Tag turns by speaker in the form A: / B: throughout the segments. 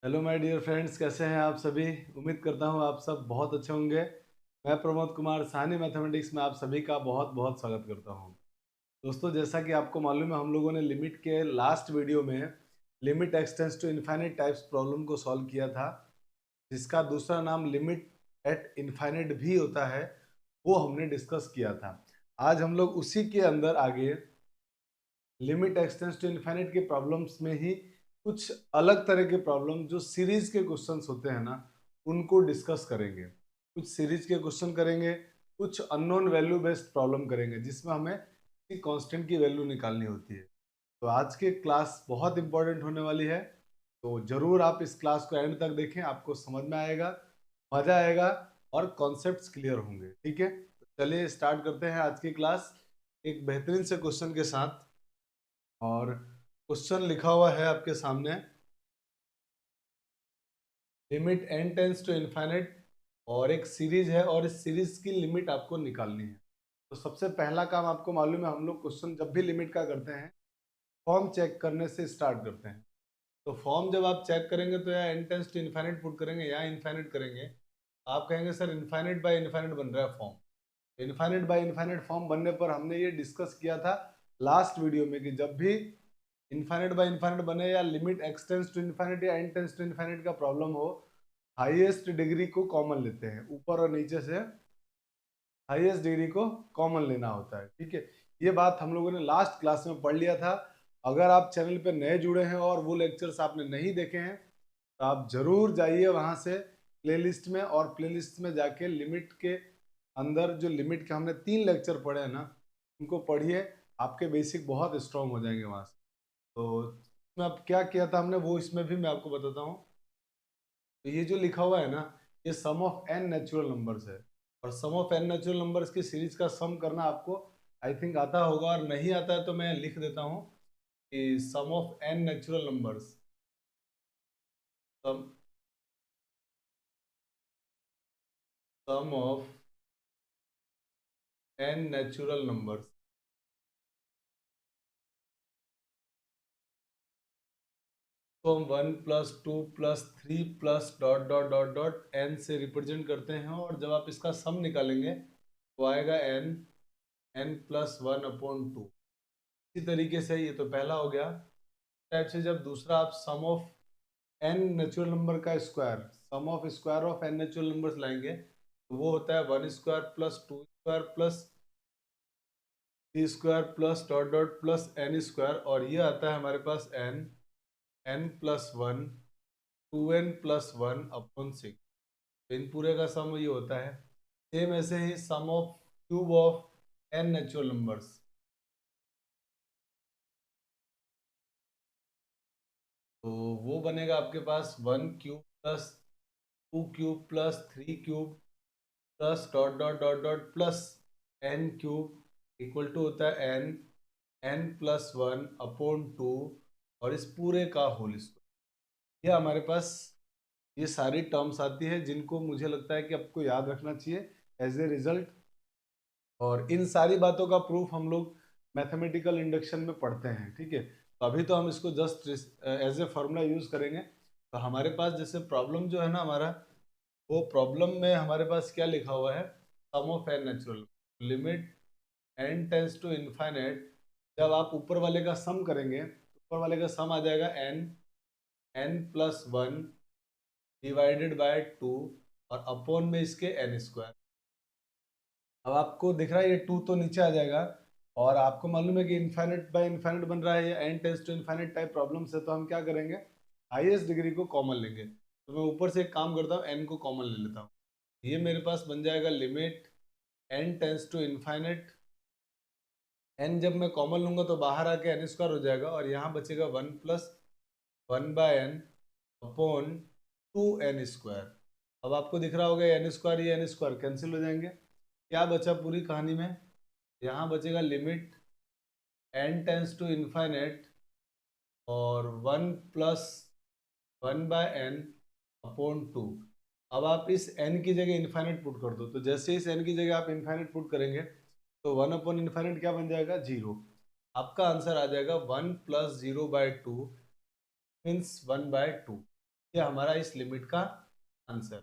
A: Hello my dear friends, कैसे हैं आप सभी। उम्मीद करता हूं आप सब बहुत अच्छे होंगे। मैं प्रमोद कुमार साहनी मैथमेटिक्स में आप सभी का बहुत बहुत स्वागत करता हूं। दोस्तों, जैसा कि आपको मालूम है, हम लोगों ने लिमिट के लास्ट वीडियो में limit x tends to infinite types problem को सॉल्व किया था, जिसका दूसरा नाम लिमिट एट इनफाइनाइट भी होता है। वो हमने डिस्कस किया था। आज हम लोग उसी के अंदर आगे लिमिट एक्सटेंड्स टू इनफाइनाइट के प्रॉब्लम्स में ही कुछ अलग तरह के प्रॉब्लम जो सीरीज के क्वेश्चंस होते हैं ना, उनको डिस्कस करेंगे। कुछ सीरीज के क्वेश्चन करेंगे, कुछ अननोन वैल्यू बेस्ड प्रॉब्लम करेंगे, जिसमें हमें किसी कांस्टेंट की वैल्यू निकालनी होती है। तो आज की क्लास बहुत इंपॉर्टेंट होने वाली है, तो जरूर आप इस क्लास को एंड तक देखें। आपको समझ में आएगा, मजा आएगा और कॉन्सेप्ट्स क्लियर होंगे। ठीक है, तो चलिए स्टार्ट करते हैं आज की क्लास एक बेहतरीन से क्वेश्चन के साथ। और क्वेश्चन लिखा हुआ है आपके सामने, limit n tends to infinite, और एक सीरीज है और इस सीरीज की लिमिट आपको निकालनी है। तो सबसे पहला काम, आपको मालूम है हम लोग क्वेश्चन जब भी लिमिट का करते हैं, फॉर्म चेक करने से स्टार्ट करते हैं। तो फॉर्म जब आप चेक करेंगे तो या n tends to infinite put करेंगे या इनफाइनाइट करेंगे। आप कहेंगे सर इनफाइनाइट बाय इनफाइनाइट बन रहा है form. Infinite by infinite form बनने पर हमने ये डिस्कस किया था लास्ट वीडियो में कि जब भी इनफाइनाइट बाय इनफाइनाइट बने या limit x tends to infinite या एन टेंस टू इनफाइनाइट का प्रॉब्लम हो, हाईएस्ट डिग्री को कॉमन लेते हैं। ऊपर और नीचे से हाईएस्ट डिग्री को कॉमन लेना होता है। ठीक है, ये बात हम लोगों ने लास्ट क्लास में पढ़ लिया था। अगर आप चैनल पे नए जुड़े हैं और वो लेक्चर्स आपने नहीं देखे हैं, तो आप जरूर जाइए वहां से प्लेलिस्ट में, और प्लेलिस्ट में जाके लिमिट के अंदर जो लिमिट के हमने 3 लेक्चर पढ़े हैं ना, उनको पढ़िए। आपके बेसिक बहुत स्ट्रांग हो जाएंगे वहां से। तो इसमें अब क्या किया था हमने, वो इसमें भी मैं आपको बताता हूँ। तो ये जो लिखा हुआ है ना, ये सम ऑफ एन नेचुरल नंबर्स है। और सम ऑफ एन नेचुरल नंबर्स की सीरीज का सम करना आपको आई थिंक आता होगा, और नहीं आता है तो मैं लिख देता हूँ कि sum of n natural numbers, sum sum of n natural numbers. तो हम 1 + 2 + 3 plus dot dot dot dot n से रिप्रेजेंट करते हैं, और जब आप इसका सम निकालेंगे तो आएगा एन, n+1/2। इसी तरीके से ये तो पहला हो गया। टाइप से जब दूसरा आप sum of n natural number का square, sum of square of n natural numbers लाएंगे, तो वो होता है 1² + 2² + 3² plus dot dot plus n square, और ये आता है हमारे पास एन, n+1, 2n+1/6। इन पूरे का सम ये होता है। सेम ऐसे ही sum of cube of n natural numbers, तो वो बनेगा आपके पास 1³ + 2³ + 3³ plus dot dot dot dot plus n³ equal to होता है एन, n+1/2, और इस पूरे का होल स्क्वायर। ये हमारे पास ये सारी टर्म्स आती है, जिनको मुझे लगता है कि आपको याद रखना चाहिए एज ए रिजल्ट। और इन सारी बातों का प्रूफ हम लोग मैथमेटिकल इंडक्शन में पढ़ते हैं। ठीक है, तो अभी तो हम इसको just as a formula use करेंगे। तो हमारे पास जैसे प्रॉब्लम जो है ना हमारा, वो प्रॉब्लम में हमारे पास क्या लिखा हुआ है, sum of n natural limit n tends to infinite. जब आप ऊपर वाले का सम करेंगे तो ऊपर वाले का सम आ जाएगा एन, n+1 डिवाइडेड बाय 2, और अपॉन में इसके एन स्क्वायर। अब आपको दिख रहा है ये 2 तो नीचे आ जाएगा, और आपको मालूम है कि इनफाइनाइट बाय इनफाइनाइट बन रहा है, ये n tends to infinite type problem से। तो हम क्या करेंगे, हाईएस्ट डिग्री को कॉमन लेंगे। तो मैं ऊपर से एक काम करता हूँ, एन को कॉमन ले लेता हूँ। ये मेरे पास बन जाएगा limit n tends to infinite. N जब मैं कॉमन लूंगा तो बाहर आके एन स्क्वायर हो जाएगा, और यहाँ बचेगा 1+1/n अपॉन 2n²। अब आपको दिख रहा होगा एन स्क्वायर, ये एन स्क्वायर कैंसिल हो जाएंगे। क्या बचा पूरी कहानी में, यहाँ बचेगा limit n tends to infinite और 1+1/n अपॉन 2। अब आप इस n की जगह इनफाइनाइट पुट कर दो, तो जैसे इस n की जगह आप इनफाइनाइट पुट करेंगे तो 1/इनफाइनाइट क्या बन जाएगा, 0। आपका आंसर आ जाएगा 1 + 0/2 मीन्स 1/2। ये हमारा इस लिमिट का आंसर,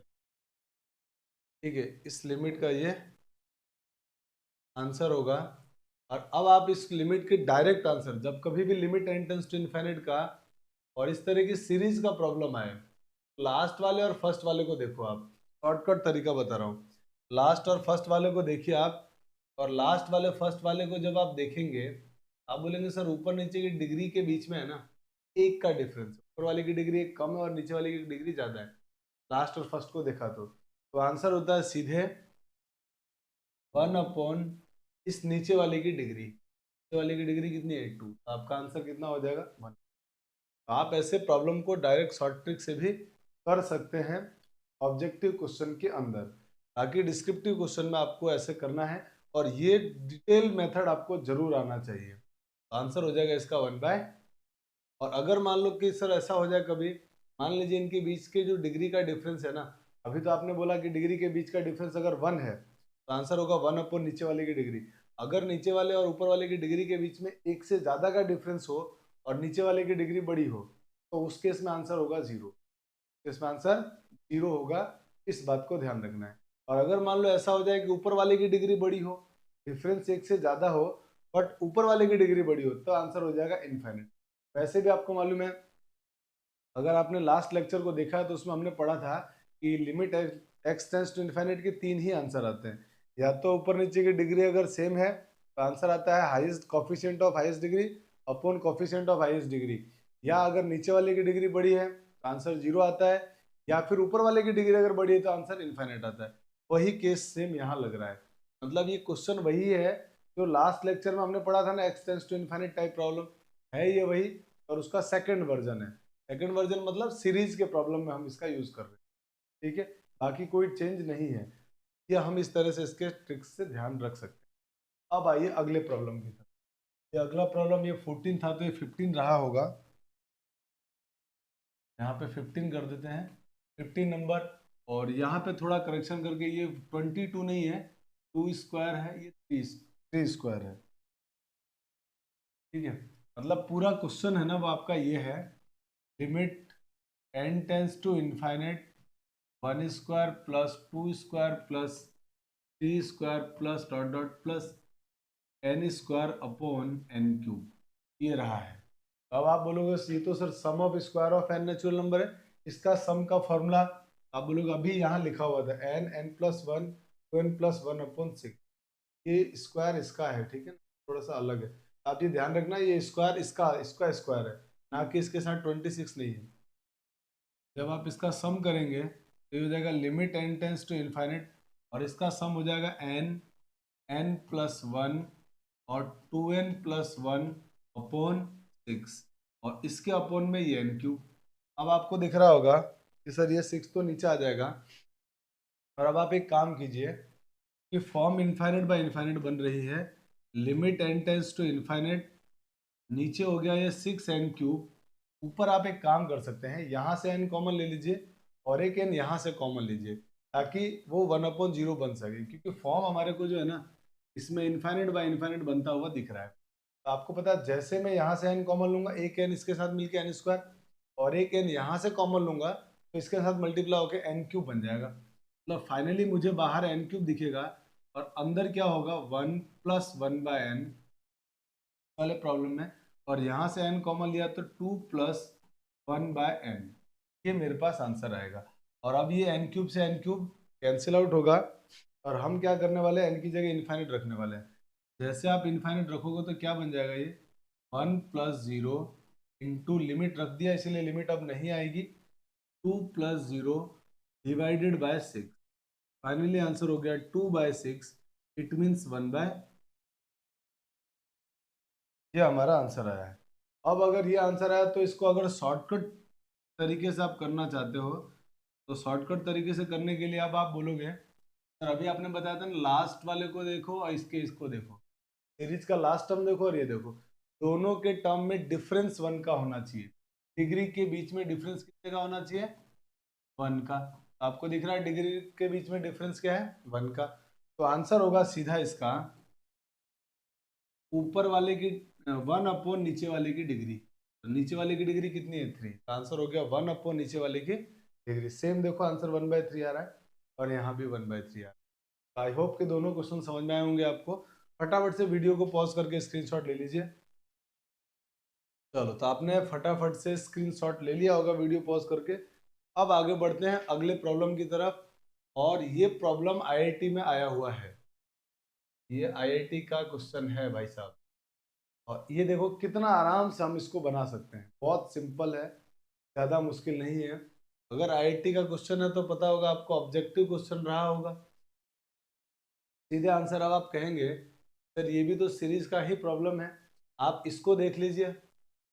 A: ठीक है, इस लिमिट का ये आंसर होगा। और अब आप इस लिमिट के डायरेक्ट आंसर, जब कभी भी limit n tends to infinite का और इस तरह की सीरीज का प्रॉब्लम आए, लास्ट वाले और फर्स्ट वाले को देखो आप, शॉर्टकट तरीका बता रहा हूँ। लास्ट और फर्स्ट वाले को देखिए आप, और लास्ट वाले फर्स्ट वाले को जब आप देखेंगे, आप बोलेंगे सर ऊपर नीचे की डिग्री के बीच में है ना एक का डिफरेंस, ऊपर वाले की डिग्री एक कम है और नीचे वाले की डिग्री ज्यादा है, लास्ट और फर्स्ट को देखा तो आंसर होता है सीधे 1 अपॉन इस नीचे वाले की डिग्री। नीचे वाले की डिग्री कितनी है 2, तो आपका आंसर कितना हो जाएगा 1। तो आप ऐसे प्रॉब्लम को डायरेक्ट शॉर्ट ट्रिक से भी कर सकते हैं ऑब्जेक्टिव क्वेश्चन के अंदर, ताकि डिस्क्रिप्टिव क्वेश्चन में आपको ऐसे करना है, और ये डिटेल मेथड आपको जरूर आना चाहिए। तो आंसर हो जाएगा इसका 1/। और अगर मान लो कि सर ऐसा हो जाए कभी, मान लीजिए इनके बीच के जो डिग्री का डिफरेंस है ना, अभी तो आपने बोला कि डिग्री के बीच का डिफरेंस अगर 1 है तो आंसर होगा 1 अपॉन नीचे वाले की डिग्री। अगर नीचे वाले और ऊपर वाले की डिग्री के बीच में एक से ज्यादा का डिफरेंस हो और नीचे वाले की डिग्री बड़ी हो, तो उस केस में आंसर होगा 0। इसमें आंसर 0 होगा, इस बात को ध्यान रखना है। और अगर मान लो ऐसा हो जाए कि ऊपर वाले की डिग्री बड़ी हो, डिफरेंस एक से ज्यादा हो, बट ऊपर वाले की डिग्री बड़ी हो, तो आंसर हो जाएगा इनफाइनाइट। वैसे भी आपको मालूम है, अगर आपने लास्ट लेक्चर को देखा है तो उसमें हमने पढ़ा था कि limit x tends to infinite के 3 ही आंसर आते हैं। या तो ऊपर नीचे की डिग्री अगर सेम है तो आंसर आता है highest coefficient of highest degree upon coefficient of highest degree, या अगर नीचे वाले की डिग्री बड़ी है तो आंसर 0 आता है, या फिर ऊपर वाले की डिग्री अगर बड़ी है तो आंसर इनफाइनाइट आता है। वही केस सेम यहाँ लग रहा है, मतलब ये क्वेश्चन वही है जो लास्ट लेक्चर में हमने पढ़ा था ना, x tends to infinite type problem है ये वही, और उसका सेकंड वर्जन है। सेकंड वर्जन मतलब सीरीज के प्रॉब्लम में हम इसका यूज कर रहे हैं, ठीक है, बाकी कोई चेंज नहीं है। ये हम इस तरह से इसके ट्रिक्स से ध्यान रख सकते हैं। अब आइए अगले प्रॉब्लम की तरफ। ये अगला प्रॉब्लम ये 14 था तो ये 15 रहा होगा, यहाँ पे 15 कर देते हैं, 15 नंबर। और यहाँ पे थोड़ा करेक्शन करके ये 22 नहीं है, 2 स्क्वायर है, ये 3 स्क्वायर है, ठीक है। मतलब पूरा क्वेश्चन है ना वो आपका ये है, limit n tends to infinite 1 square plus 2 square plus 3 square plus dot dot plus n square upon n cube, ये रहा है। अब आप बोलोगे ये तो sir sum of square of n natural number है, इसका सम का फॉर्मूला आप बोलोगे अभी यहाँ लिखा हुआ था n plus 1 2n plus 1 upon 6, ये स्क्वायर इसका है, ठीक है ना, थोड़ा सा अलग है। आप ये ध्यान रखना ये स्क्वायर इसका स्क्वायर है, ना कि इसके साथ 26 नहीं है। जब आप इसका सम करेंगे तो ये हो जाएगा limit n tends to infinite, और इसका सम हो जाएगा n प्लस 1 और 2n प्लस 1 अपॉन 6, और इसके अपॉन में ये n क्यूब। अब आपको दिख रहा होगा कि सर ये 6 तो नीचे आ जाएगा, और अब आप एक काम कीजिए कि फॉर्म इनफाइनाइट बाय इनफाइनाइट बन रही है, limit n tends to infinite, नीचे हो गया ये 6n क्यूब, ऊपर आप एक काम कर सकते हैं, यहाँ से n कॉमन ले लीजिए और एक n यहाँ से कॉमन लीजिए, ताकि वो 1/0 बन सके, क्योंकि फॉर्म हमारे को जो है ना इसमें इनफाइनाइट बाय इनफाइनाइट बनता हुआ दिख रहा है। तो आपको पता है जैसे मैं यहाँ से n कॉमन लूंगा, एक n इसके साथ मिलके n स्क्वायर, और एक n यहाँ से कॉमन लूंगा तो इसके साथ मल्टीप्लाई होकर n क्यूब बन जाएगा। मतलब फाइनली मुझे बाहर n क्यूब दिखेगा, और अंदर क्या होगा 1 प्लस 1/n वाले प्रॉब्लम में, और यहाँ से n कॉमन लिया तो 2 प्लस 1/n, ये मेरे पास आंसर आएगा। और अब ये n क्यूब से n क्यूब कैंसिल आउट होगा, और हम क्या करने वाले हैं n की जगह इनफाइनाइट रखने वाले हैं। जैसे आप इनफाइनाइट रखोगे तो क्या बन जाएगा, ये 1 प्लस 0 इंटू लिमिट रख दिया इसलिए लिमिट अब नहीं आएगी, 2 plus 0 divided by 6, finally answer हो गया 2/6, इट मीन्स 1/, ये हमारा आंसर आया है। अब अगर ये आंसर आया तो इसको अगर शॉर्टकट तरीके से आप करना चाहते हो, तो शॉर्टकट तरीके से करने के लिए अब आप बोलोगे सर अभी आपने बताया था ना लास्ट वाले को देखो और इसको देखो, सीरीज का लास्ट टर्म देखो और ये देखो, दोनों के टर्म में डिफरेंस 1 का होना चाहिए, डिग्री के बीच में डिफरेंस कितने का होना चाहिए 1 का। आपको दिख रहा है डिग्री के बीच में डिफरेंस क्या है 1 का, तो आंसर होगा सीधा इसका ऊपर वाले की 1 अपॉन नीचे वाले की डिग्री। तो नीचे वाले की डिग्री कितनी है 3, तो आंसर हो गया 1 अपॉन नीचे वाले की डिग्री। सेम देखो आंसर 1/3 आ रहा है और यहाँ भी 1/3 आ रहा है। आई होप कि दोनों क्वेश्चन समझ में आए होंगे आपको। फटाफट से वीडियो को पॉज करके स्क्रीनशॉट ले लीजिए। चलो, तो आपने फटाफट से स्क्रीनशॉट ले लिया होगा वीडियो पॉज करके। अब आगे बढ़ते हैं अगले प्रॉब्लम की तरफ, और ये प्रॉब्लम आईआईटी में आया हुआ है। ये आईआईटी का क्वेश्चन है भाई साहब, और ये देखो कितना आराम से हम इसको बना सकते हैं। बहुत सिंपल है, ज़्यादा मुश्किल नहीं है। अगर आईआईटी का क्वेश्चन है तो पता होगा आपको ऑब्जेक्टिव क्वेश्चन रहा होगा। सीधे आंसर अब आप कहेंगे सर ये भी तो सीरीज का ही प्रॉब्लम है। आप इसको देख लीजिए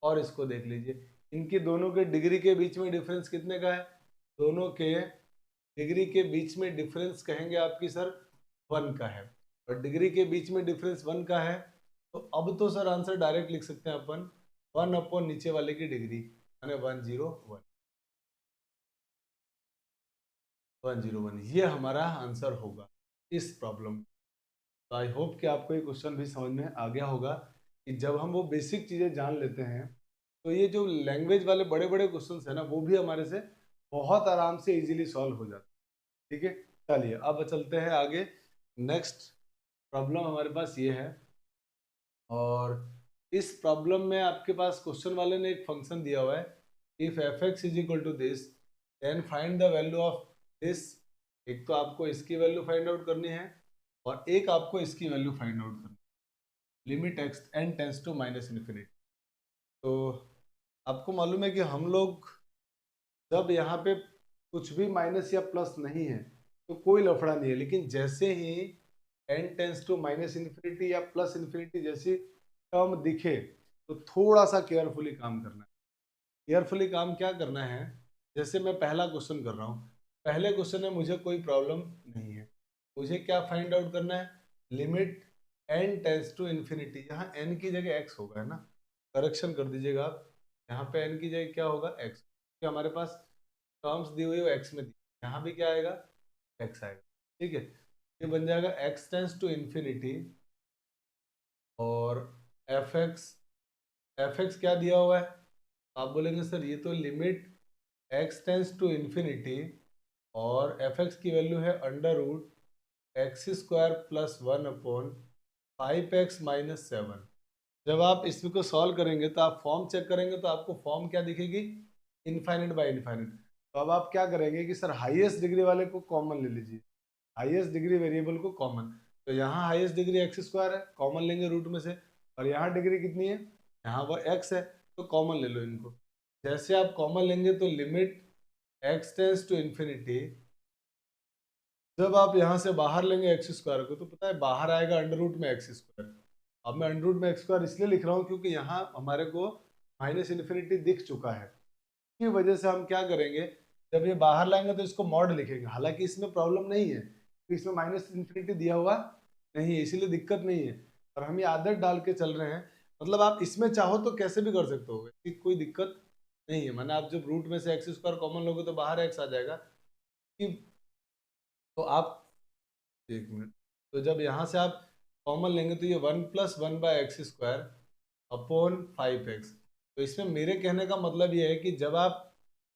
A: और इसको देख लीजिए, इनकी दोनों के डिग्री के बीच में डिफरेंस कितने का है? दोनों के डिग्री के बीच में डिफरेंस कहेंगे आपकी सर 1 का है, और डिग्री के बीच में डिफरेंस 1 का है। तो अब तो सर आंसर डायरेक्ट लिख सकते हैं अपन 1 अपॉन नीचे वाले की डिग्री, यानी 101 101, ये हमारा आंसर होगा इस प्रॉब्लम। तो आई होप कि आपको ये क्वेश्चन भी समझ में आ गया होगा कि जब हम वो बेसिक चीज़ें जान लेते हैं तो ये जो लैंग्वेज वाले बड़े बड़े क्वेश्चन है ना, वो भी हमारे से बहुत आराम से इजीली सॉल्व हो जाते हैं। ठीक है, चलिए अब चलते हैं आगे। नेक्स्ट प्रॉब्लम हमारे पास ये है, और इस प्रॉब्लम में आपके पास क्वेश्चन वाले ने एक फंक्शन दिया हुआ है, if f x is equal to this then find the value of this. एक तो आपको इसकी वैल्यू फाइंड आउट करनी है और एक आपको इसकी वैल्यू फाइंड आउट करनी है, limit x n tends to minus infinity. तो आपको मालूम है कि हम लोग जब यहाँ पे कुछ भी माइनस या प्लस नहीं है तो कोई लफड़ा नहीं है, लेकिन जैसे ही n tends to minus infinity या प्लस इन्फिनिटी जैसी टर्म दिखे तो थोड़ा सा केयरफुली काम करना है। केयरफुली काम क्या करना है, जैसे मैं पहला क्वेश्चन कर रहा हूँ, पहले क्वेश्चन में मुझे कोई प्रॉब्लम नहीं है, मुझे क्या फाइंड आउट करना है, limit n tends to infinity. यहाँ एन की जगह एक्स होगा, है ना, करेक्शन कर दीजिएगा आप, यहाँ पे एन की जगह क्या होगा एक्स, क्योंकि हमारे पास टर्म्स दी हुई है एक्स में दी, यहाँ भी क्या आएगा एक्स आएगा। ठीक है, ये बन जाएगा एक्स टेंस टू इन्फिनिटी और एफ एक्स क्या दिया हुआ है, आप बोलेंगे सर ये तो limit x tends to infinity और एफ एक्स की वैल्यू है under root x square plus 1 upon 5x minus 7। जब आप इसको सॉल्व करेंगे तो आप फॉर्म चेक करेंगे तो आपको फॉर्म क्या दिखेगी, इनफाइनाइट बाय इनफाइनाइट। तो अब आप क्या करेंगे कि सर हाईएस्ट डिग्री वाले को कॉमन ले लीजिए, हाईएस्ट डिग्री वेरिएबल को कॉमन। तो यहाँ हाईएस्ट डिग्री एक्स स्क्वायर है, कॉमन लेंगे रूट में से, और यहाँ डिग्री कितनी है, यहाँ वो एक्स है, तो कॉमन ले लो इनको। जैसे आप कॉमन लेंगे तो limit x tends to infinity, जब आप यहाँ से बाहर लेंगे एक्स स्क्वायर को तो पता है बाहर आएगा अंडर रूट में एक्स स्क्वायर। अब मैं अंडर रूट में एक्स स्क्वायर इसलिए लिख रहा हूँ क्योंकि यहाँ हमारे को माइनस इन्फिनिटी दिख चुका है, की वजह से हम क्या करेंगे, जब ये बाहर लाएंगे तो इसको मॉड लिखेंगे। हालांकि इसमें प्रॉब्लम नहीं है कि इसमें माइनस इन्फिनिटी दिया हुआ नहीं है, इसीलिए दिक्कत नहीं है, और हम ये आदत डाल के चल रहे हैं। मतलब आप इसमें चाहो तो कैसे भी कर सकते हो, कोई दिक्कत नहीं है। माना आप जब रूट में से एक्स स्क्वायर कॉमन लोगे तो बाहर एक्स आ जाएगा कि, तो आप एक मिनट, तो जब यहाँ से आप कॉमन लेंगे तो ये 1 plus 1 by x square upon 5x। तो इसमें मेरे कहने का मतलब ये है कि जब आप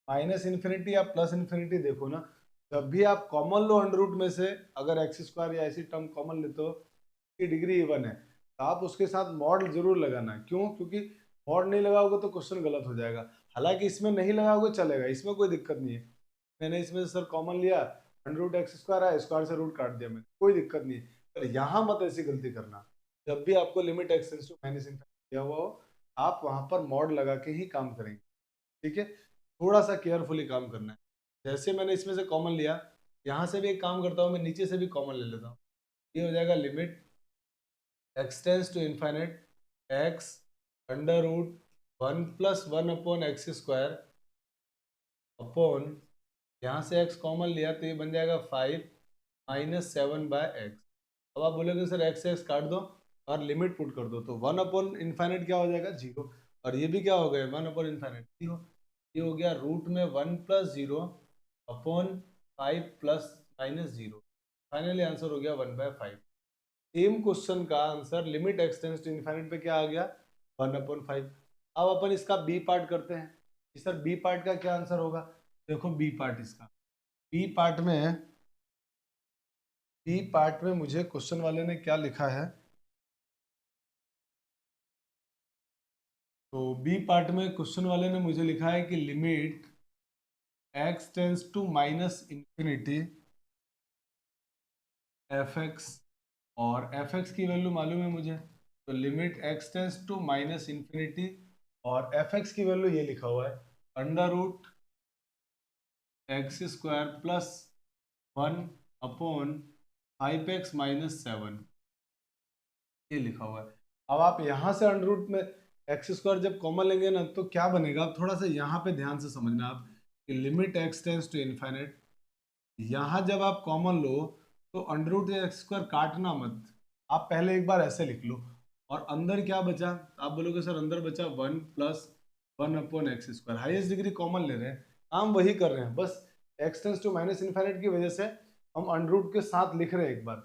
A: माइनस इन्फिनिटी या प्लस इन्फिनिटी देखो ना, जब भी आप कॉमन लो अंडर रूट में से, अगर एक्स स्क्वायर या ऐसी टर्म कॉमन लेते हो कि डिग्री इवन है, तो आप उसके साथ मॉड जरूर लगाना। क्यों? क्योंकि मॉड नहीं लगाओगे तो क्वेश्चन गलत हो जाएगा। हालांकि इसमें नहीं लगाओगे चलेगा, इसमें कोई दिक्कत नहीं है। मैंने इसमें से सर कॉमन लिया, अंडर रूट एक्स स्क्वायर है, स्क्वायर से रूट काट दिया मैंने, कोई दिक्कत नहीं है। पर यहाँ मत ऐसी गलती करना, जब भी आपको limit x tends to minus infinity दिया हुआ हो आप वहां पर मॉड लगा के ही काम करेंगे। ठीक है, थोड़ा सा केयरफुली काम करना है। जैसे मैंने इसमें से कॉमन लिया, यहाँ से भी एक काम करता हूँ, मैं नीचे से भी कॉमन ले लेता हूँ। ये हो जाएगा limit x tends to infinite x under root 1 plus 1 upon x square upon, यहाँ से x कॉमन लिया तो ये बन जाएगा 5 माइनस 7 बाय एक्स। अब आप बोलोगे सर एक्स एक्स काट दो और लिमिट पुट कर दो, तो 1 अपॉन इन्फाइनाइट क्या हो जाएगा 0, और ये भी क्या हो गया 1 अपॉन इन्फाइनाइट 0। ये हो गया रूट में 1 plus 0 upon 5 plus minus 0। Finally answer हो गया 1/5। सेम क्वेश्चन का answer limit x tends to infinite पे क्या आ गया 1/5। अब अपन इसका बी पार्ट करते हैं कि सर बी पार्ट का क्या आंसर होगा। देखो बी पार्ट इसका, बी पार्ट में मुझे क्वेश्चन वाले ने क्या लिखा है, तो बी पार्ट में क्वेश्चन वाले ने मुझे लिखा है कि limit x tends to minus infinity f x, और एफ एक्स की वैल्यू मालूम है मुझे, तो limit x tends to minus infinity, और एफ एक्स की वैल्यू ये लिखा हुआ है under root x square plus 1/5x-7, ये लिखा हुआ है। अब आप यहाँ से अंडर रूट में एक्स स्क्वायर जब कॉमन लेंगे ना तो क्या बनेगा, आप थोड़ा सा यहाँ पे ध्यान से समझना आप कि limit x tends to infinite, यहाँ जब आप कॉमन लो तो अंडर रूट एक्स स्क्वायर काटना मत, आप पहले एक बार ऐसे लिख लो, और अंदर क्या बचा, आप बोलोगे सर अंदर बचा 1+1/x square, highest degree common ले रहे हैं, हम वही कर रहे हैं, बस x tends to minus infinite की वजह से हम अंडर रूट के साथ लिख रहे हैं एक बार,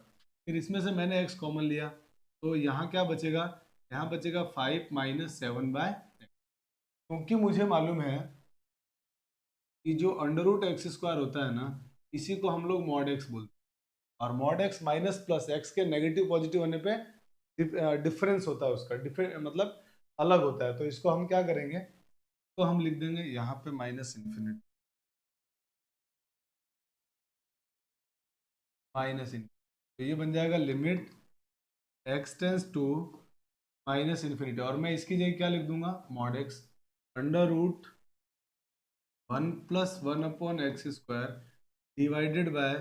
A: फिर इसमें से मैंने एक्स कॉमन लिया, तो यहाँ क्या बचेगा, यहाँ बचेगा 5-7/x, क्योंकि मुझे मालूम है कि जो अंडर रूट एक्स स्क्वायर होता है ना, इसी को हम लोग मॉड एक्स बोलते हैं, और mod x minus plus x के नेगेटिव पॉजिटिव होने पे डिफरेंस होता है उसका, डिफरेंट मतलब अलग होता है, तो इसको हम क्या करेंगे, तो हम लिख देंगे यहाँ पे माइनस इन्फिनिटी, तो ये बन जाएगा limit x tends to minus infinity, और मैं इसकी जगह क्या लिख दूंगा, mod x under root 1+1/x² divided by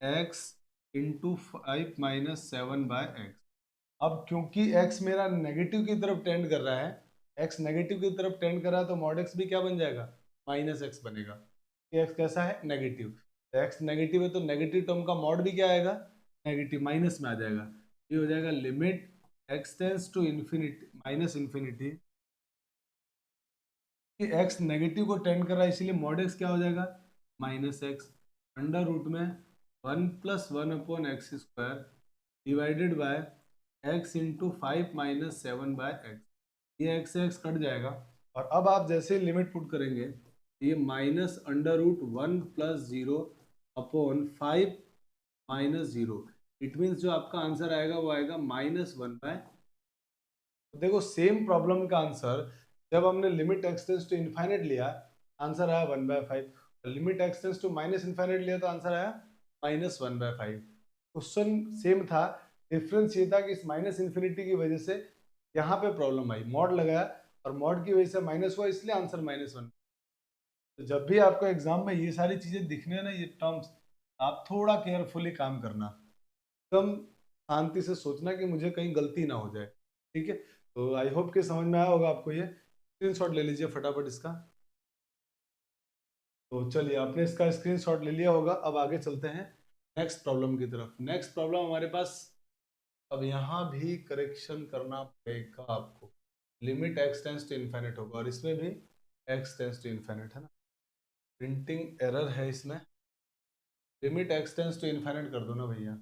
A: x into 5-7/x। अब क्योंकि x मेरा नेगेटिव की तरफ टेंड कर रहा है, x नेगेटिव की तरफ टेंड कर रहा है, तो मॉड x भी क्या बन जाएगा, माइनस एक्स बनेगा, ये x कैसा है, नेगेटिव, तो x नेगेटिव है तो नेगेटिव टर्म का मॉड भी क्या आएगा, नेगेटिव, माइनस में आ जाएगा, ये हो जाएगा limit x tends to infinity minus infinity, कि x नेगेटिव को टेंड कर रहा है इसीलिए मॉड x क्या हो जाएगा, माइनस एक्स अंडर रूट में 1+1/x² divided by x into 5-7/x, ये x से x कट जाएगा, और अब आप जैसे लिमिट पुट करेंगे ये minus under root 1+0/5-0, it means जो आपका आंसर आएगा वो आएगा -1/। देखो सेम प्रॉब्लम का आंसर जब हमने limit x tends to infinite लिया, आंसर आया 1/5, limit x tends to minus infinite लिया तो आंसर आया -1/5, क्वेश्चन सेम था, डिफरेंस ये था कि इस माइनस इन्फिनिटी की वजह से यहाँ पे प्रॉब्लम आई, मॉड लगाया और मॉड की वजह से माइनस हुआ, इसलिए आंसर -1। तो जब भी आपको एग्जाम में ये सारी चीजें दिखने ना, ये टर्म्स, आप थोड़ा केयरफुली काम करना, एकदम शांति से सोचना कि मुझे कहीं गलती ना हो जाए, ठीक है। तो आई होप कि समझ में आया होगा आपको, ये स्क्रीनशॉट ले लीजिए फटाफट इसका। तो चलिए आपने इसका स्क्रीनशॉट ले लिया होगा, अब आगे चलते हैं नेक्स्ट प्रॉब्लम की तरफ। नेक्स्ट प्रॉब्लम हमारे पास, अब यहाँ भी करेक्शन करना पड़ेगा आपको, limit x tends to infinite होगा और इसमें भी एक्स टेंस टू इनफाइनाइट है ना, प्रिंटिंग एरर है इसमें, limit x tends to infinite कर दो ना भैया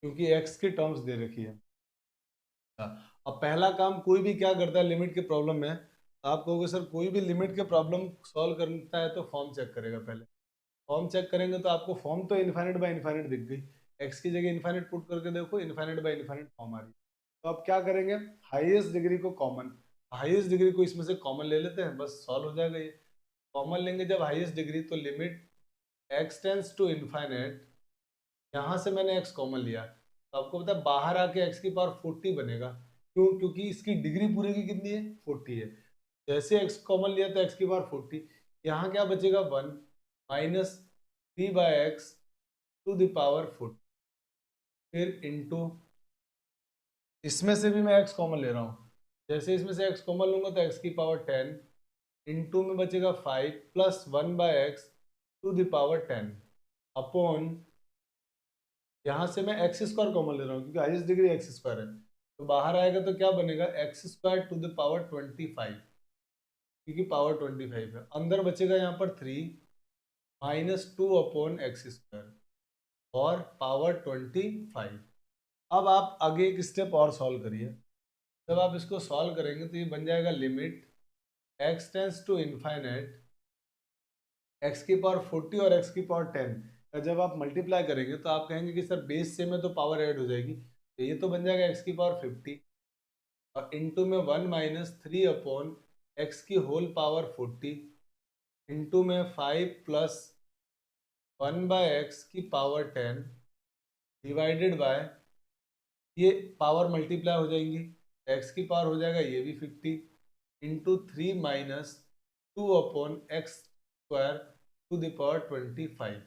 A: क्योंकि एक्स की टर्म्स दे रखी है। अब पहला काम कोई भी क्या करता है लिमिट के प्रॉब्लम में, आप कहोगे सर कोई भी लिमिट के प्रॉब्लम सॉल्व करता है तो फॉर्म चेक करेगा पहले, फॉर्म चेक करेंगे तो आपको फॉर्म तो इनफाइनाइट बाय इनफाइनाइट दिख गई, एक्स की जगह इनफाइनाइट पुट करके देखो इनफाइनाइट बाय इनफाइनाइट फॉर्म आ रही है, तो आप क्या करेंगे, हाईएस्ट डिग्री को कॉमन, हाईएस्ट डिग्री को इसमें से कॉमन ले लेते हैं, बस सॉल्व हो जाएगा ये। कॉमन लेंगे जब हाईएस्ट डिग्री तो limit x tends to infinite, यहाँ से मैंने x कॉमन लिया तो आपको पता है बाहर आके x की पावर 40 बनेगा, क्यों, क्योंकि इसकी डिग्री पूरे की कितनी है, 40 है, जैसे x कॉमन लिया तो x की पावर 40, यहाँ क्या बचेगा 1 minus 3/x to the power 40, फिर इंटू, इसमें से भी मैं x कॉमन ले रहा हूँ, जैसे इसमें से x कॉमन लूंगा तो x की पावर 10 इंटू में बचेगा 5 plus 1/x to the power 10 upon, यहाँ से मैं एक्स स्क्वायर कॉमन ले रहा हूँ क्योंकि हाईएस्ट डिग्री एक्स स्क्वायर है, तो बाहर आएगा तो क्या बनेगा x square to the power 25, क्योंकि पावर 25 है, अंदर बचेगा यहाँ पर 3 -2/x² और पावर 25। अब आप आगे एक स्टेप और सॉल्व करिए, जब आप इसको सॉल्व करेंगे तो ये बन जाएगा limit x tends to infinite x की पावर 40 और x की पावर 10 जब आप मल्टीप्लाई करेंगे तो आप कहेंगे कि सर बेस से में तो पावर ऐड हो जाएगी, तो ये तो बन जाएगा x की पावर 50 और इनटू में 1 माइनस 3 अपॉन x की होल पावर 40 इनटू में 5 प्लस 1 बाय एक्स की पावर 10 डिवाइडेड बाय, ये पावर मल्टीप्लाई हो जाएंगी, x की पावर हो जाएगा ये भी 50 into 3 minus 2 upon x square to the power 25,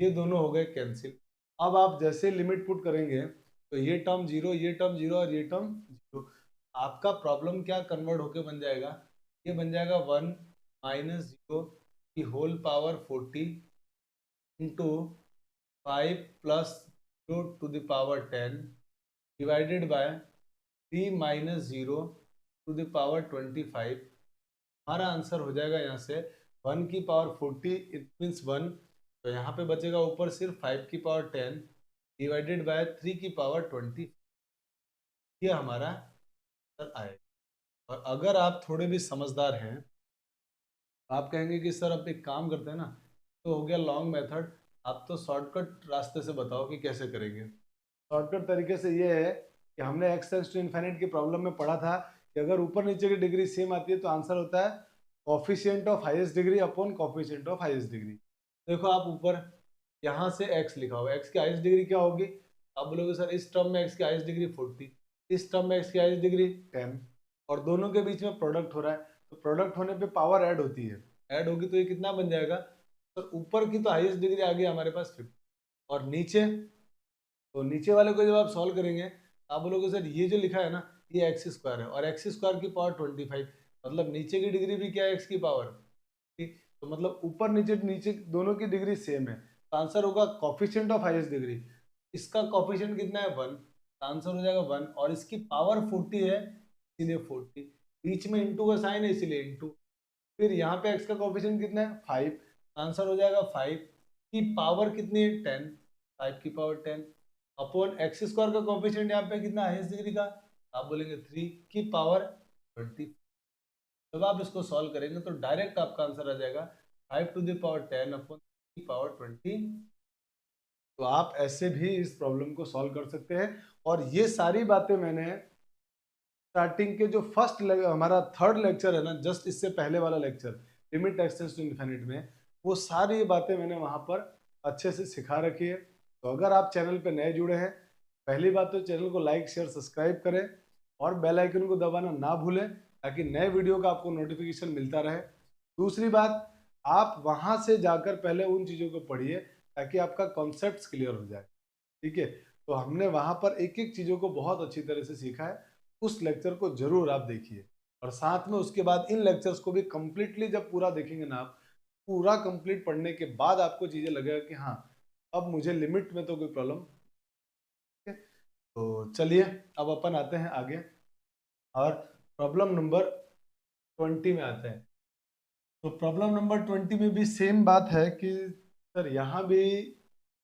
A: ये दोनों हो गए कैंसिल। अब आप जैसे लिमिट पुट करेंगे तो ये टर्म जीरो, ये टर्म जीरो और ये टर्म जीरो, आपका प्रॉब्लम क्या कन्वर्ट होके बन जाएगा, ये बन जाएगा 1 माइनस जीरो की whole power 40 into 5 plus 0 to the power 10 divided by 3 minus 0 to the power 25। हमारा आंसर हो जाएगा यहाँ से 1 की पावर 40, इट मीन्स 1, तो यहाँ पे बचेगा ऊपर सिर्फ 5 की पावर 10 डिवाइडेड बाय 3 की पावर 20, ये हमारा आंसर आएगा। और अगर आप थोड़े भी समझदार हैं आप कहेंगे कि सर अब एक काम करते हैं ना, तो हो गया लॉन्ग मेथड, आप तो शॉर्टकट रास्ते से बताओ कि कैसे करेंगे। शॉर्टकट तरीके से ये है कि हमने एक्स टेंस टू इनफाइनाइट की प्रॉब्लम में पढ़ा था कि अगर ऊपर नीचे की डिग्री सेम आती है तो आंसर होता है coefficient of highest degree upon coefficient of highest degree. देखो आप ऊपर यहाँ से x लिखा हुआ है, x की हाईएस्ट डिग्री क्या होगी, आप बोलोगे सर इस टर्म में x की हाईएस्ट डिग्री 40, इस टर्म में x की हाईएस्ट डिग्री 10 और दोनों के बीच में प्रोडक्ट हो रहा है, तो प्रोडक्ट होने पे पावर ऐड होती है, ऐड होगी तो ये कितना बन जाएगा, तो ऊपर की तो हाईएस्ट डिग्री आ गई हमारे पास 50 और नीचे, तो नीचे वाले को जब आप सॉल्व करेंगे आप बोलोगे सर ये जो लिखा है ना ये एक्स स्क्वायर है और एक्स स्क्वायर की पावर 25, मतलब नीचे की डिग्री भी क्या है एक्स की पावर, ठीक, तो मतलब ऊपर नीचे नीचे दोनों की डिग्री सेम है, तो आंसर होगा कॉफिशिएंट ऑफ हाईएस्ट डिग्री, इसका कॉफिशिएंट कितना है 1, तो आंसर हो जाएगा 1 और इसकी पावर 40 है इसीलिए 40, बीच में इंटू का साइन है इसीलिए इंटू, फिर यहाँ पे x का कॉफिशिएंट कितना है 5, आंसर हो जाएगा 5 की पावर कितनी है 10, 5 की पावर 10 अपॉन एक्स स्क्वायर का कॉफिशिएंट यहाँ पे कितना हाईएस्ट डिग्री का, आप बोलेंगे 3 की पावर 20। जब आप इसको सॉल्व करेंगे तो डायरेक्ट आपका आंसर आ जाएगा 5 टू द पावर 10 अपॉन की पावर 20। तो आप ऐसे भी इस प्रॉब्लम को सॉल्व कर सकते हैं और ये सारी बातें मैंने स्टार्टिंग के जो फर्स्ट हमारा थर्ड लेक्चर है ना, जस्ट इससे पहले वाला lecture limit x tends to infinite में, वो सारी बातें मैंने वहां पर अच्छे से सिखा रखी है। तो अगर आप चैनल पे नए जुड़े हैं, पहली बात तो चैनल को लाइक शेयर सब्सक्राइब करें और बेल आइकन को दबाना ना भूलें ताकि नए वीडियो का आपको नोटिफिकेशन मिलता रहे। दूसरी बात, आप वहां से जाकर पहले उन चीज़ों को पढ़िए ताकि आपका कॉन्सेप्ट क्लियर हो जाए, ठीक है। तो हमने वहां पर एक एक चीज़ों को बहुत अच्छी तरह से सीखा है, उस लेक्चर को जरूर आप देखिए और साथ में उसके बाद इन लेक्चर्स को भी कंप्लीटली जब पूरा देखेंगे ना आप, पूरा कंप्लीट पढ़ने के बाद आपको चीज़ें लगेगा कि हाँ अब मुझे लिमिट में तो कोई प्रॉब्लम, ठीक है। तो चलिए अब अपन आते हैं आगे और प्रॉब्लम नंबर 20 में आते हैं। तो प्रॉब्लम नंबर 20 में भी सेम बात है कि सर यहाँ भी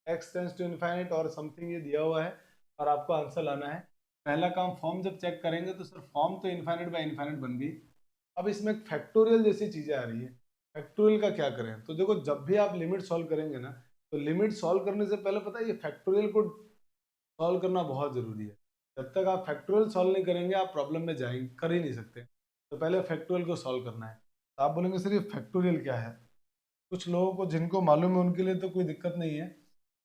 A: x टेंस टू इनफाइनाइट और समथिंग ये दिया हुआ है और आपको आंसर लाना है। पहला काम फॉर्म जब चेक करेंगे तो सर फॉर्म तो इनफाइनाइट बाय इनफाइनाइट बन गई, अब इसमें फैक्टोरियल जैसी चीजें आ रही है, फैक्टोरियल का क्या करें, तो देखो जब भी आप लिमिट सॉल्व करेंगे ना तो लिमिट सॉल्व करने से पहले पता है ये फैक्टोरियल को सॉल्व करना बहुत जरूरी है। जब तक आप फैक्टोरियल सॉल्व नहीं करेंगे आप प्रॉब्लम में जाएंगे कर ही नहीं सकते, तो पहले फैक्टोरियल को सॉल्व करना है। तो आप बोलेंगे सर ये फैक्टोरियल क्या है, कुछ लोगों को जिनको मालूम है उनके लिए तो कोई दिक्कत नहीं है,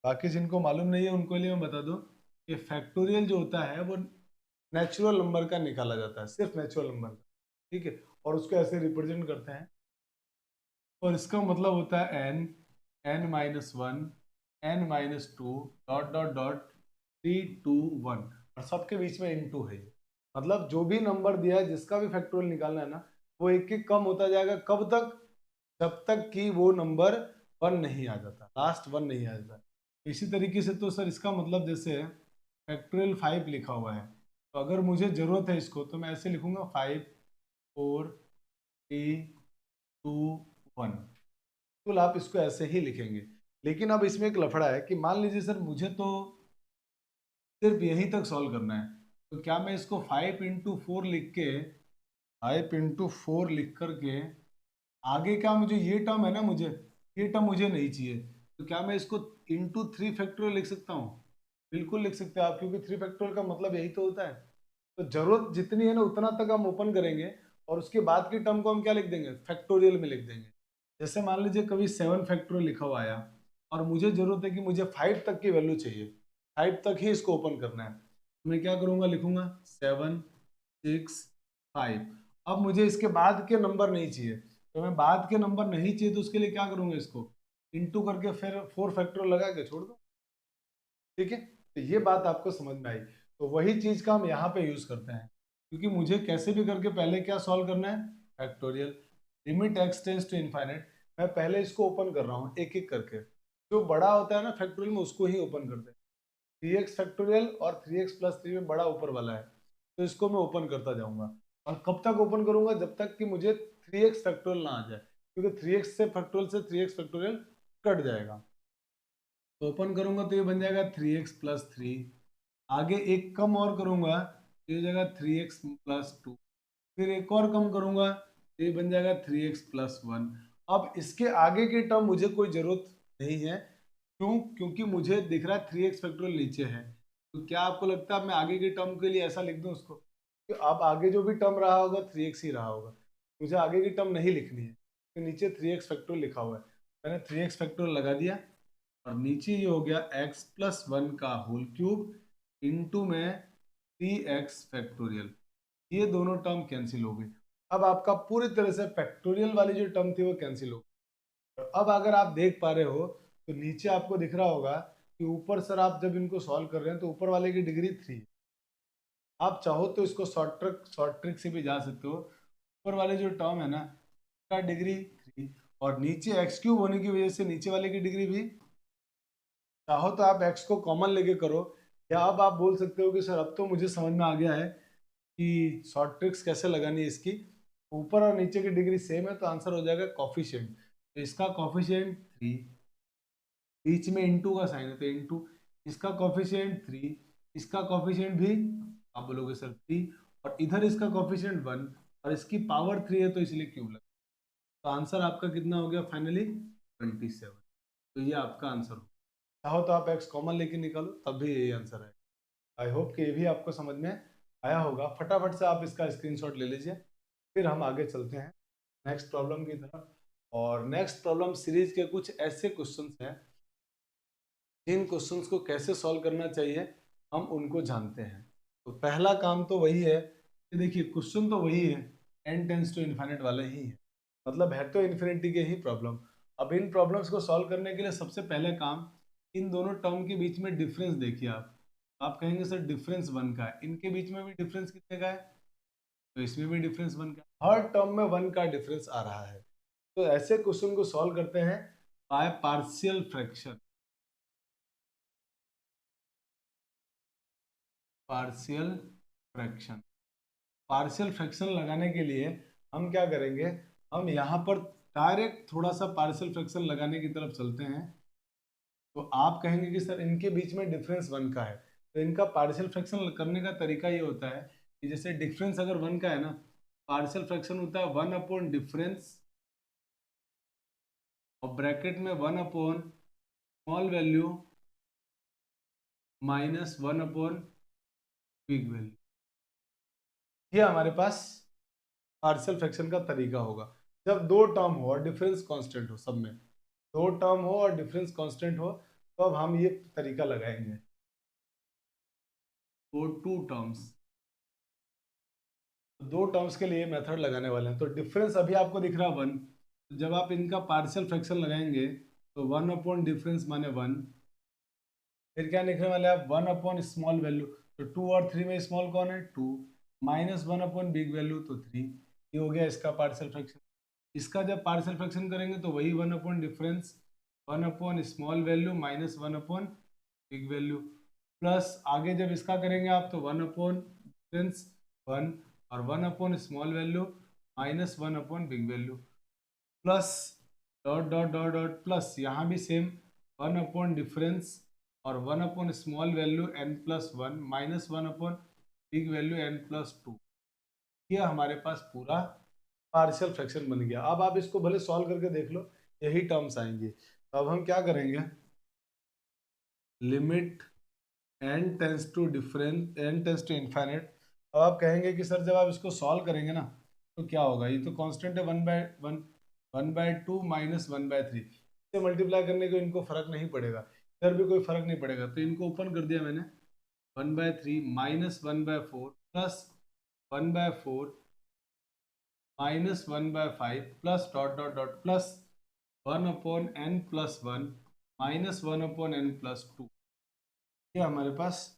A: बाकी जिनको मालूम नहीं है उनके लिए मैं बता दूं कि फैक्टोरियल जो होता है वो नेचुरल नंबर का निकाला जाता है, सिर्फ नेचुरल नंबर का, ठीक है, और उसको ऐसे रिप्रेजेंट करते हैं और इसका मतलब होता है n, n minus one, n minus two, dot dot dot 3 2 1 और सबके बीच में इन टू है ये। मतलब जो भी नंबर दिया है जिसका भी फैक्टोरियल निकालना है ना वो एक एक कम होता जाएगा, कब तक, जब तक कि वो नंबर 1 नहीं आ जाता, लास्ट 1 नहीं आ जाता। इसी तरीके से तो सर इसका मतलब जैसे फैक्टोरियल 5 लिखा हुआ है, तो अगर मुझे ज़रूरत है इसको तो मैं ऐसे लिखूंगा 5 4 3 2 1, तो आप इसको ऐसे ही लिखेंगे। लेकिन अब इसमें एक लफड़ा है कि मान लीजिए सर मुझे तो सिर्फ यहीं तक सॉल्व करना है, तो क्या मैं इसको 5 × 4 लिख के 5 × 4 लिख करके आगे क्या मुझे ये टर्म है ना, मुझे ये टर्म मुझे नहीं चाहिए, तो क्या मैं इसको × 3 फैक्टोरियल लिख सकता हूँ? बिल्कुल लिख सकते हैं आप, क्योंकि 3 फैक्टोरियल का मतलब यही तो होता है। तो जरूरत जितनी है ना उतना तक हम ओपन करेंगे और उसके बाद की टर्म को हम क्या लिख देंगे, फैक्टोरियल में लिख देंगे। जैसे मान लीजिए कभी 7 फैक्टोरियल लिखा हुआ आया और मुझे जरूरत है कि मुझे 5 तक की वैल्यू चाहिए, 5 तक ही इसको ओपन करना है, तो मैं क्या करूंगा, लिखूंगा 7 6 5। अब मुझे इसके बाद के नंबर नहीं चाहिए, तो मैं बाद के नंबर नहीं चाहिए तो उसके लिए क्या करूंगा, इसको इंटू करके फिर 4 फैक्टोरियल लगा के छोड़ दो। ठीक है, तो ये बात आपको समझ में आई। तो वही चीज का हम यहाँ पे यूज करते हैं, क्योंकि मुझे कैसे भी करके पहले क्या सॉल्व करना है, factorial. Limit x tends to infinite, मैं पहले इसको ओपन कर रहा हूँ एक एक करके, जो बड़ा होता है ना फैक्टोरियल में उसको ही ओपन करते हैं। 3x फैक्टोरियल और 3x+3 में बड़ा ऊपर वाला है, तो इसको मैं ओपन करता जाऊंगा। और कब तक ओपन करूंगा, जब तक कि मुझे 3x फैक्टोरियल ना आ जाए, क्योंकि 3x से फैक्टोरियल से 3x फैक्टोरियल कट जाएगा। तो ओपन करूंगा तो ये बन जाएगा 3x+3। आगे एक कम और करूंगा तो ये हो जाएगा 3x+2। फिर एक और कम करूंगा तो ये बन जाएगा 3x+1। अब इसके आगे की टर्म मुझे कोई जरूरत नहीं है, क्यों? क्योंकि मुझे दिख रहा है 3x फैक्टोरियल नीचे है। तो क्या आपको लगता है मैं आगे की टर्म के लिए ऐसा लिख दूं उसको कि अब आगे जो भी टर्म रहा होगा 3x ही रहा होगा, मुझे आगे की टर्म नहीं लिखनी है, तो नीचे 3x फैक्टोरियल लिखा हुआ है, मैंने 3x फैक्टोरियल लगा दिया और नीचे ये हो गया x+1 का होल क्यूब इंटू में 3x फैक्टोरियल। ये दोनों टर्म कैंसिल हो गए। अब आपका पूरी तरह से फैक्टोरियल वाली जो टर्म थी वो कैंसिल हो गई। और अब अगर आप देख पा रहे हो तो नीचे आपको दिख रहा होगा कि ऊपर सर आप जब इनको सॉल्व कर रहे हैं तो ऊपर वाले की डिग्री 3, आप चाहो तो इसको शॉर्ट ट्रिक से भी जा सकते हो। ऊपर वाले जो टर्म है ना का डिग्री 3, और नीचे x³ होने की वजह से नीचे वाले की डिग्री भी, चाहो तो आप x को कॉमन लेके करो, या अब आप बोल सकते हो कि सर अब तो मुझे समझ में आ गया है कि शॉर्ट ट्रिक्स कैसे लगानी है इसकी, ऊपर और नीचे की डिग्री सेम है तो आंसर हो जाएगा कॉफिशिएंट। तो इसका कॉफिशिएंट 3, बीच में इंटू का साइन है तो इंटू, इसका कॉफिशिएंट 3, इसका कॉफिशिएंट भी आप बोलोगे सर 3, और इधर इसका कॉफिशिएंट 1 और इसकी पावर 3 है तो इसलिए क्यूब लगा। तो आंसर आपका कितना हो गया फाइनली 27। तो ये आपका आंसर हो। चाहो तो आप एक्स कॉमन लेके निकालो तब भी यही आंसर है। आई होप कि ये भी आपको समझ में आया होगा। फटाफट से आप इसका स्क्रीनशॉट ले लीजिए, फिर हम आगे चलते हैं नेक्स्ट प्रॉब्लम की तरफ। और नेक्स्ट प्रॉब्लम सीरीज के कुछ ऐसे क्वेश्चंस हैं जिन क्वेश्चंस को कैसे सॉल्व करना चाहिए हम उनको जानते हैं। तो पहला काम तो वही है कि देखिए क्वेश्चन तो वही है, n टेंस टू इन्फिनिट वाला ही है, मतलब है तो इन्फिनिटी के ही प्रॉब्लम। अब इन प्रॉब्लम्स को सॉल्व करने के लिए सबसे पहले काम, इन दोनों टर्म के बीच में डिफरेंस देखिए आप कहेंगे सर डिफरेंस 1 का है, इनके बीच में भी डिफरेंस कितने का है, तो इसमें भी डिफरेंस 1 का, हर टर्म में 1 का डिफरेंस आ रहा है। तो ऐसे क्वेश्चन को सॉल्व करते हैं by partial fraction. Partial fraction, partial fraction लगाने के लिए हम क्या करेंगे, हम यहाँ पर डायरेक्ट थोड़ा सा पार्शियल फ्रैक्शन लगाने की तरफ चलते हैं। तो आप कहेंगे कि सर इनके बीच में डिफरेंस 1 का है, तो इनका पार्शियल फ्रैक्शन करने का तरीका ये होता है कि जैसे डिफरेंस अगर 1 का है ना, पार्शियल फ्रैक्शन होता है 1 अपॉन डिफरेंस, और ब्रैकेट में 1 upon small value minus 1 upon big value. ये हमारे पास पार्शियल फ्रैक्शन का तरीका होगा जब दो टर्म हो और डिफरेंस कांस्टेंट हो, सब में दो टर्म हो और डिफरेंस कांस्टेंट हो, तो अब हम ये तरीका लगाएंगे। वो टू टर्म्स, दो टर्म्स के लिए मेथड लगाने वाले हैं। तो डिफरेंस अभी आपको दिख रहा है 1, जब आप इनका पार्शियल फ्रैक्शन लगाएंगे तो 1 अपॉन डिफरेंस माने 1, फिर क्या लिखने वाले आप 1 अपॉन स्मॉल वैल्यू, तो 2 और 3 में स्मॉल कौन है 2, माइनस 1 अपॉन बिग वैल्यू तो 3। ये हो गया इसका पार्शियल फ्रैक्शन। इसका जब पार्शियल फ्रैक्शन करेंगे तो वही 1 upon difference, 1 upon small value minus 1 upon big value, plus आगे जब इसका करेंगे आप तो 1 अपॉन डिफरेंस 1, और 1 upon small value minus 1 upon big value, plus dot dot dot dot plus यहाँ भी सेम 1 अपॉन डिफरेंस और 1 upon small value n+1 minus 1 upon big value n+2, ये हमारे पास पूरा पार्शियल फ्रैक्शन बन गया। अब आप इसको भले सॉल्व करके देख लो, यही टर्म्स आएंगे। तो अब हम क्या करेंगे, limit n tends to infinite. अब आप कहेंगे कि सर जब आप इसको सॉल्व करेंगे ना तो क्या होगा, ये तो कांस्टेंट है 1/2 माइनस 1/3, इससे मल्टीप्लाई करने को इनको फर्क नहीं पड़ेगा, इधर भी कोई फर्क नहीं पड़ेगा, तो इनको ओपन कर दिया मैंने। 1/3 minus 1/4 plus 1/4 minus 1/5 plus dot dot dot plus 1/n+1 minus 1/n+2, ये हमारे पास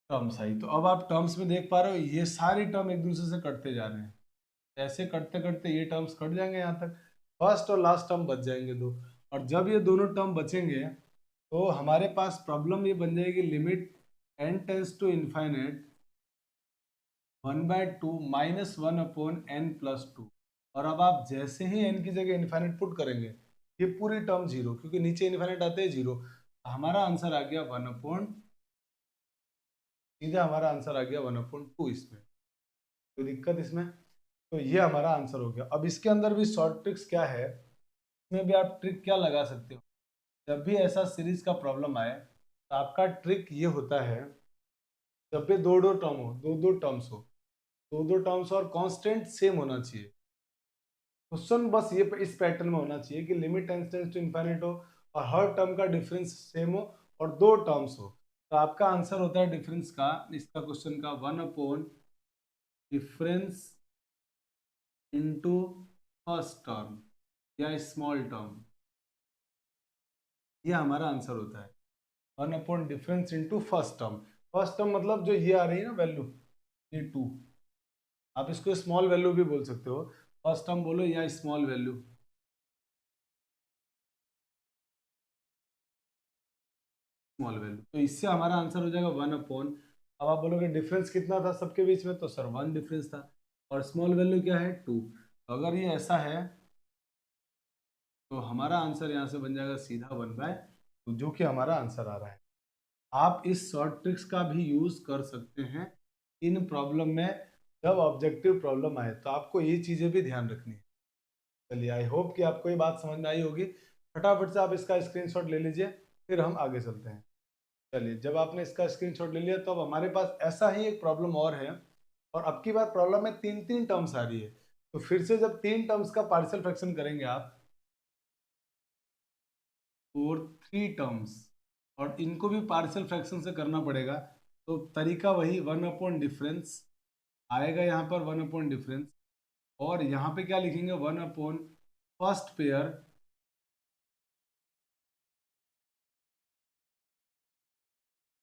A: टर्म्स आई। तो अब आप टर्म्स में देख पा रहे हो ये सारी टर्म एक दूसरे से कटते जा रहे हैं, ऐसे करते करते ये टर्म्स कट जाएंगे, यहाँ तक फर्स्ट और लास्ट टर्म बच जाएंगे दो। और जब ये दोनों टर्म बचेंगे तो हमारे पास प्रॉब्लम ये बन जाएगी, limit n tends to infinite 1/2 minus 1/n+2। और अब आप जैसे ही n की जगह इनफाइनाइट पुट करेंगे ये पूरी टर्म जीरो, क्योंकि नीचे इनफाइनाइट आते हैं जीरो, हमारा आंसर आ गया 1/, सीधा हमारा आंसर आ गया 1/2 इसमें, कोई दिक्कत इसमें। तो ये हमारा आंसर हो गया। अब इसके अंदर भी शॉर्ट ट्रिक्स क्या है, इसमें भी आप ट्रिक क्या लगा सकते हो, जब भी ऐसा सीरीज का प्रॉब्लम आए तो आपका ट्रिक ये होता है, जब भी दो दो टर्म हो, दो टर्म्स हो, दो टर्म्स और कांस्टेंट सेम होना चाहिए। क्वेश्चन बस ये इस पैटर्न में होना चाहिए कि लिमिट टेंस टू इनफाइनाइट हो और हर टर्म का डिफरेंस सेम हो और दो टर्म्स हो, तो आपका आंसर होता है डिफरेंस का, इसका क्वेश्चन का 1/, डिफरेंस इनटू फर्स्ट टर्म या स्मॉल टर्म, ये हमारा आंसर होता है 1/, difference into first term. First term मतलब जो ये आ रही है ना वैल्यू, ये 2, आप इसको स्मॉल वैल्यू भी बोल सकते हो, फर्स्ट टर्म बोलो या स्मॉल वैल्यू, स्मॉल वैल्यू। तो इससे हमारा आंसर हो जाएगा 1/। अब आप बोलोगे डिफरेंस कितना था सबके बीच में, तो सर 1 डिफरेंस था, और स्मॉल वैल्यू क्या है 2। तो अगर ये ऐसा है तो हमारा आंसर यहाँ से बन जाएगा सीधा 1/2, जो कि हमारा आंसर आ रहा है। आप इस शॉर्ट ट्रिक्स का भी यूज कर सकते हैं इन प्रॉब्लम में, जब ऑब्जेक्टिव प्रॉब्लम आए तो आपको ये चीजें भी ध्यान रखनी है। चलिए, आई होप कि आपको ये बात समझ में आई होगी। फटाफट से आप इसका स्क्रीनशॉट ले लीजिए, फिर हम आगे चलते हैं। चलिए, जब आपने इसका स्क्रीनशॉट ले लिया तो अब हमारे पास ऐसा ही एक प्रॉब्लम और है, और अब की बार प्रॉब्लम में तीन तीन टर्म्स आ रही है। तो फिर से जब तीन टर्म्स का पार्शियल फ्रैक्शन करेंगे आप, और 3 टर्म्स, और इनको भी पार्शियल फ्रैक्शन से करना पड़ेगा, तो तरीका वही 1/, डिफरेंस आएगा यहाँ पर 1/, डिफरेंस, और यहाँ पे क्या लिखेंगे 1/, first pair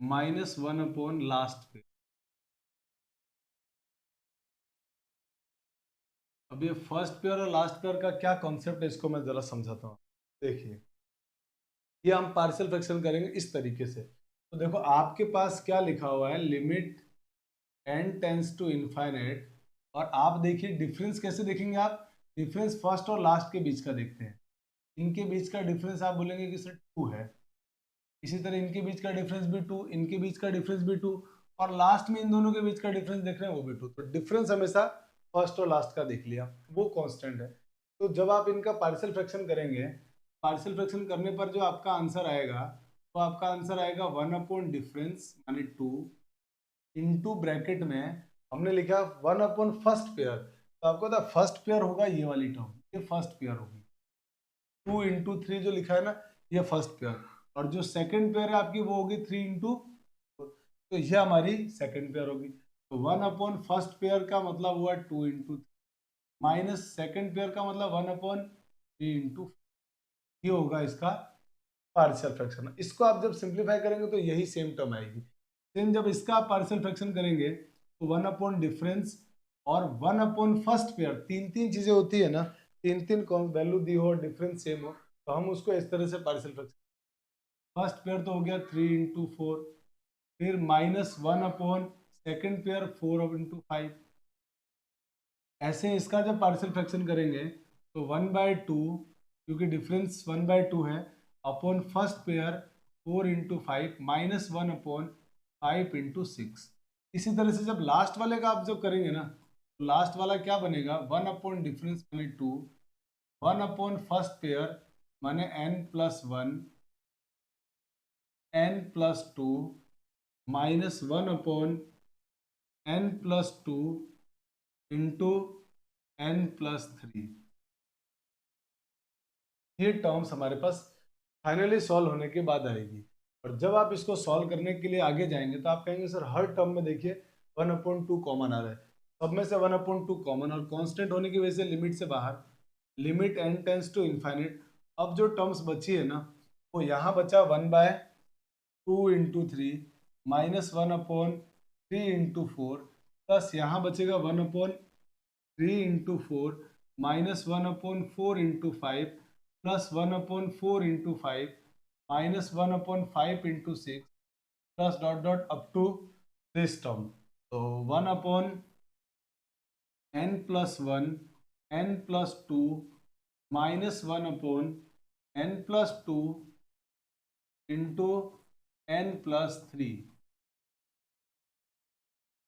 A: minus 1/, last pair. अब ये फर्स्ट पेयर और लास्ट पेयर का क्या कॉन्सेप्ट है, इसको मैं जरा समझाता हूँ। देखिए, ये हम पार्शियल फ्रैक्शन करेंगे इस तरीके से। तो देखो आपके पास क्या लिखा हुआ है, limit n tends to infinite, और आप देखिए डिफरेंस कैसे देखेंगे आप, डिफरेंस फर्स्ट और लास्ट के बीच का देखते हैं, इनके बीच का डिफरेंस आप बोलेंगे कि सर 2 है, इसी तरह इनके बीच का डिफरेंस भी 2, इनके बीच का डिफरेंस भी 2, और लास्ट में इन दोनों के बीच का डिफरेंस देख रहे हैं वो भी 2। तो डिफरेंस हमेशा फर्स्ट और लास्ट का देख लिया, वो कांस्टेंट है। तो जब आप इनका पार्शियल फ्रैक्शन करेंगे, पार्शियल फ्रैक्शन करने पर जो आपका आंसर आएगा, तो आपका आंसर आएगा 1/, डिफरेंस माने 2, इनटू ब्रैकेट में हमने लिखा 1/, फर्स्ट पेयर, तो आपको था फर्स्ट पेयर होगा ये वाली टर्म, ये फर्स्ट पेयर होगी, 2 × 3 जो लिखा है ना, ये फर्स्ट पेयर, और जो सेकंड पेयर है आपकी वो होगी 3 × तो ये हमारी सेकंड पेयर होगी। तो 1/, फर्स्ट पेयर का मतलब हुआ 2 × माइनस सेकंड पेयर का मतलब 1/3 ये होगा इसका पार्शियल फ्रैक्शन। इसको आप जब सिंप्लीफाई करेंगे तो यही सेम टर्म आएगी। सेम जब इसका पार्शियल फ्रैक्शन करेंगे तो 1/, डिफरेंस और 1/, फर्स्ट पेयर, तीन तीन चीजें होती है ना, तीन तीन वैल्यू दी हो, डिफरेंस सेम हो, तो हम उसको इस तरह से पार्शियल फ्रैक्शन, फर्स्ट पेयर तो हो गया 3 × 4, फिर -1/, सेकंड पेयर 4 × 5, ऐसे इसका जब पार्शियल फ्रैक्शन करेंगे तो 1/2, क्योंकि डिफरेंस 1/2 है, अपॉन फर्स्ट पेयर 4 × 5 -1/, 5 इंटू 6। इसी तरह से जब लास्ट वाले का आप जब करेंगे ना, तो लास्ट वाला क्या बनेगा, 1 अपॉन डिफरेंस माने 2, 1 अपॉन फर्स्ट पेयर माने n+1, n+2 minus 1 upon n+2 into n+3। ये टर्म्स हमारे पास फाइनली सॉल्व होने के बाद आएगी। और जब आप इसको सॉल्व करने के लिए आगे जाएंगे तो आप कहेंगे सर हर टर्म में देखिए 1/2 कॉमन आ रहा है, सब में से 1/2 कॉमन, और कांस्टेंट होने की वजह से लिमिट से बाहर, limit n tends to infinite. अब जो टर्म्स बची है ना, वो यहाँ बचा 1/2 इंटू 3 माइनस 1/3 इंटू 4, प्लस यहाँ बचेगा 1/3 into 4 minus 1/4 into 5 plus 1/4 into 5 minus 1/5 into 6 plus dot dot up to this term. तो 1/n+1 n+2 minus 1/n+2 into n+3,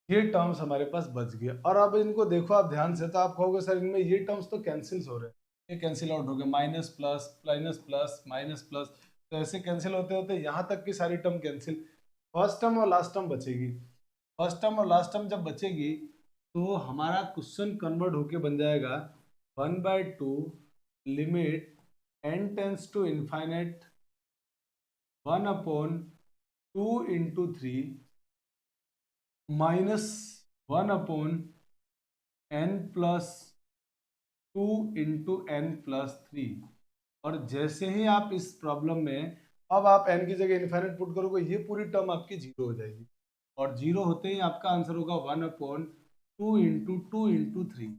A: ये टर्म्स हमारे पास बच गए। और अब इनको देखो आप ध्यान से, तो आप कहोगे सर इनमें ये टर्म्स तो कैंसिल हो रहे हैं, ये कैंसिल आउट हो गए, minus plus minus plus minus plus, तो ऐसे कैंसिल होते होते यहाँ तक की सारी टर्म कैंसिल, फर्स्ट टर्म और लास्ट टर्म बचेगी। फर्स्ट टर्म और लास्ट टर्म जब बचेगी तो हमारा क्वेश्चन कन्वर्ट होके बन जाएगा 1/2 limit n tends to infinite 1/2 into 3 minus 1/n+2 into n+3। और जैसे ही आप इस प्रॉब्लम में अब आप n की जगह इनफाइनाइट पुट करोगे, ये पूरी टर्म आपकी जीरो हो जाएगी, और जीरो होते ही आपका आंसर होगा 1/2 इंटू 2 इंटू 3।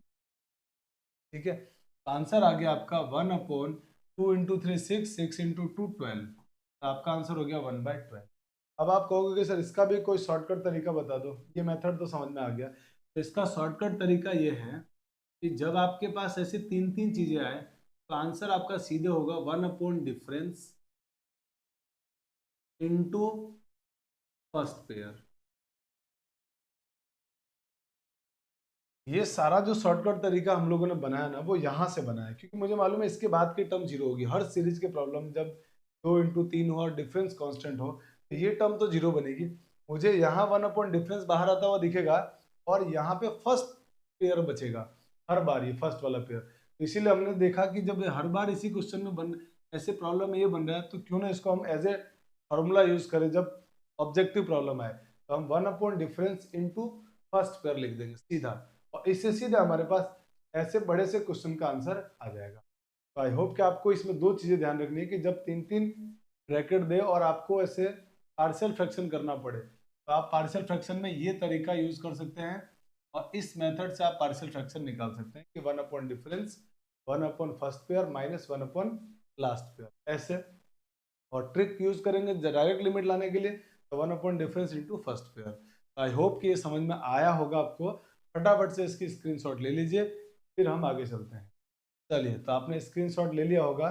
A: ठीक है, आंसर आ गया आपका 1/2 इंटू 3 6, 6 इंटू 2 12, तो आपका आंसर हो गया 1/12। अब आप कहोगे कि सर इसका भी कोई शॉर्टकट तरीका बता दो, ये मेथड तो समझ में आ गया, तो इसका शॉर्टकट तरीका ये है कि जब आपके पास ऐसे तीन तीन चीजें आए तो आंसर आपका सीधे होगा 1/डिफरेंस इंटू फर्स्ट पेयर। ये सारा जो शॉर्टकट तरीका हम लोगों ने बनाया ना, वो यहाँ से बनाया, क्योंकि मुझे मालूम है इसके बाद की टर्म जीरो होगी। हर सीरीज के प्रॉब्लम जब 2 इंटू 3 हो और डिफरेंस कांस्टेंट हो, तो ये टर्म तो जीरो बनेगी। मुझे यहाँ 1/डिफरेंस बाहर आता हुआ दिखेगा, और यहाँ पे फर्स्ट पेयर बचेगा हर बार, ये फर्स्ट वाला पेयर। तो इसीलिए हमने देखा कि जब हर बार इसी क्वेश्चन में बन ऐसे प्रॉब्लम में ये बन रहा है, तो क्यों ना इसको हम एज ए फॉर्मूला यूज करें। जब ऑब्जेक्टिव प्रॉब्लम आए तो हम 1/डिफरेंस इंटू फर्स्ट पेयर लिख देंगे सीधा, और इससे सीधा हमारे पास ऐसे बड़े से क्वेश्चन का आंसर आ जाएगा। तो आई होप कि आपको इसमें दो चीजें ध्यान रखनी है कि जब तीन तीन ब्रैकेट दे और आपको ऐसे पार्शियल फ्रैक्शन करना पड़े, तो आप पार्शियल फ्रैक्शन में ये तरीका यूज कर सकते हैं, और इस मेथड से आप पार्शियल फ्रैक्शन निकाल सकते हैं कि one by difference one by first pair minus one by last pair ऐसे। और ट्रिक यूज करेंगे डायरेक्ट लिमिट लाने के लिए, तो one by difference into first pair. I hope कि ये समझ में आया होगा आपको। फटाफट से इसकी स्क्रीनशॉट ले लीजिए, फिर हम आगे चलते हैं। चलिए, तो आपने स्क्रीनशॉट ले लिया होगा।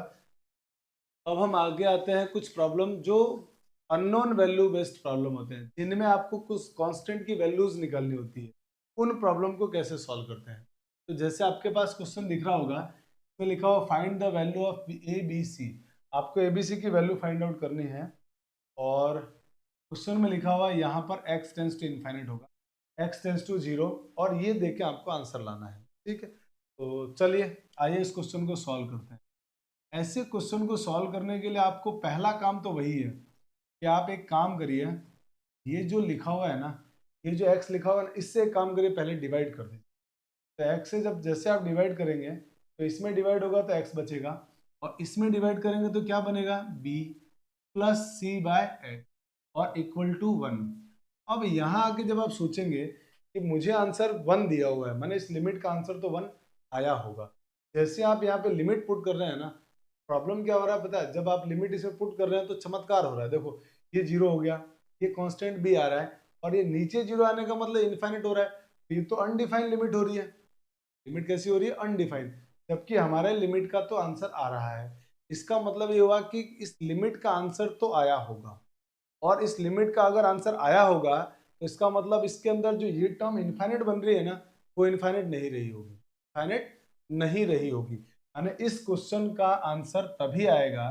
A: अब हम आगे आते हैं कुछ प्रॉब्लम जो अननोन वैल्यू बेस्ड प्रॉब्लम होते हैं, जिनमें आपको कुछ कांस्टेंट की वैल्यूज निकालनी होती है। उन प्रॉब्लम को कैसे सॉल्व करते हैं, तो जैसे आपके पास क्वेश्चन दिख रहा होगा, इसमें लिखा हुआ find the value of A B C. आपको ए बी सी की वैल्यू फाइंड आउट करनी है, और क्वेश्चन में लिखा हुआ यहाँ पर x टेंस टू इनफाइनाइट होगा, x टेंस टू 0, और ये देके आपको आंसर लाना है। ठीक है, तो चलिए आइए इस क्वेश्चन को सॉल्व करते हैं। ऐसे क्वेश्चन को सॉल्व करने के लिए आपको पहला काम तो वही है कि आप एक काम करिए, ये जो लिखा हुआ है ना, ये जो x लिखा हुआ है ना, इससे एक काम करिए, पहले डिवाइड कर दीजिए। तो x से जब जैसे आप डिवाइड करेंगे तो इसमें डिवाइड होगा तो x बचेगा, और इसमें डिवाइड करेंगे तो क्या बनेगा, b प्लस सी बाय एक्स और इक्वल टू 1। अब यहाँ आके जब आप सोचेंगे कि मुझे आंसर 1 दिया हुआ है, मैंने इस लिमिट का आंसर तो 1 आया होगा। जैसे आप यहाँ पे लिमिट पुट कर रहे हैं ना, प्रॉब्लम क्या हो रहा है पता है, जब आप लिमिट इसमें पुट कर रहे हैं तो चमत्कार हो रहा है। देखो ये जीरो हो गया, ये कांस्टेंट भी आ रहा है, और ये नीचे जीरो आने का मतलब इनफाइनाइट हो रहा है। ये तो अनडिफाइंड लिमिट हो रही है। लिमिट कैसी हो रही है, अनडिफाइंड, जबकि हमारे लिमिट का तो आंसर आ रहा है। इसका मतलब ये हुआ कि इस लिमिट का आंसर तो आया होगा। और इस लिमिट का अगर आंसर आया होगा तो इसका मतलब इसके अंदर जो ये टर्म इनफाइनाइट बन रही है ना, वो इनफाइनाइट नहीं रही होगी, इनफाइनाइट नहीं रही होगी। यानी इस क्वेश्चन का आंसर तभी आएगा,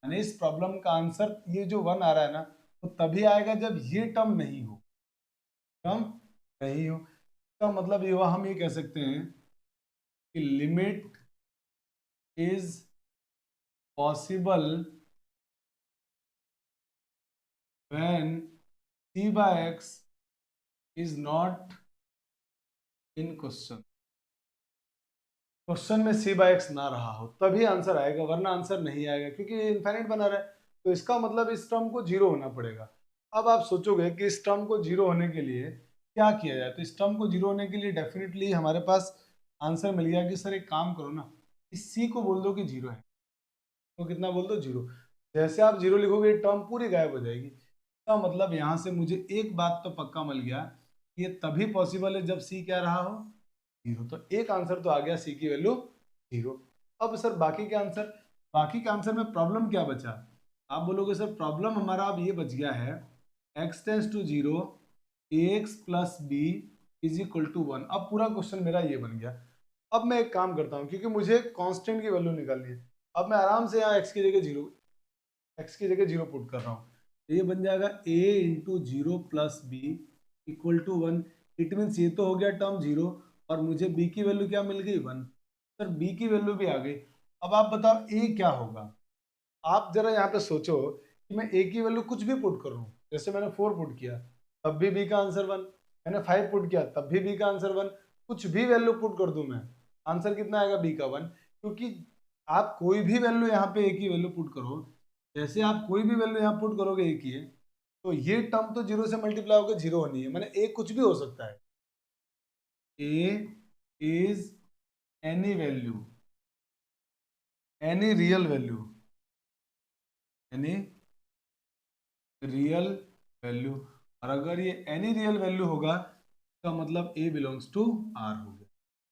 A: यानी इस प्रॉब्लम का आंसर ये जो 1 आ रहा है ना, तो तभी आएगा जब ये टर्म नहीं हो, टर्म नहीं हो। इसका मतलब ये हुआ, हम ये कह सकते हैं कि limit is possible when c by x is not in question, question में c बाय x ना रहा हो तभी आंसर आएगा, वरना आंसर नहीं आएगा, क्योंकि ये इनफाइनाइट बना रहा है। तो इसका मतलब इस टर्म को जीरो होना पड़ेगा। अब आप सोचोगे कि इस टर्म को जीरो होने के लिए क्या किया जाए, तो इस टर्म को जीरो होने के लिए डेफिनेटली हमारे पास आंसर मिल गया कि सर एक काम करो ना, इस c को बोल दो कि जीरो है, तो कितना बोल दो, जीरो। जैसे आप जीरो लिखोगे टर्म पूरी गायब हो जाएगी। इसका मतलब यहाँ से मुझे एक बात तो पक्का मिल गया, ये तभी पॉसिबल है जब सी क्या रहा हो, जीरो। तो एक आंसर तो आ गया, सी की वैल्यू जीरो। अब सर बाकी के आंसर, बाकी के आंसर में प्रॉब्लम क्या बचा? आप बोलोगे सर प्रॉब्लम हमारा अब ये बच गया है, x tends to zero ax plus B is equal to 1। अब पूरा क्वेश्चन मेरा ये बन गया। अब मैं एक काम करता हूँ, क्योंकि मुझे कांस्टेंट की वैल्यू निकालनी है। अब मैं आराम से यहाँ x की जगह जीरो, x की जगह जीरो पुट कर रहा हूँ। ये बन जाएगा a into zero plus B equal to 1। It means ये तो हो गया टर्म जीरो, और मुझे b की वैल्यू क्या मिल गई, 1। सर b की वैल्यू भी आ गई। अब आप बताओ a क्या होगा? आप जरा यहाँ पे सोचो कि मैं a की वैल्यू कुछ भी पुट कर रहा हूँ, जैसे मैंने 4 पुट किया तब भी b का आंसर 1, मैंने 5 पुट किया तब भी b का आंसर 1, कुछ भी वैल्यू पुट कर दूं मैं, आंसर कितना आएगा, b का 1। क्योंकि आप कोई भी वैल्यू यहाँ पे a की वैल्यू पुट करो, जैसे आप कोई भी वैल्यू यहाँ पुट करोगे a की है, तो ये टर्म तो जीरो से मल्टीप्लाई होकर जीरो होनी है, मैंने a कुछ भी हो सकता है। a is any value, any real value, any real value. और अगर ये एनी रियल वैल्यू होगा का मतलब a बिलोंग्स टू r हो गया।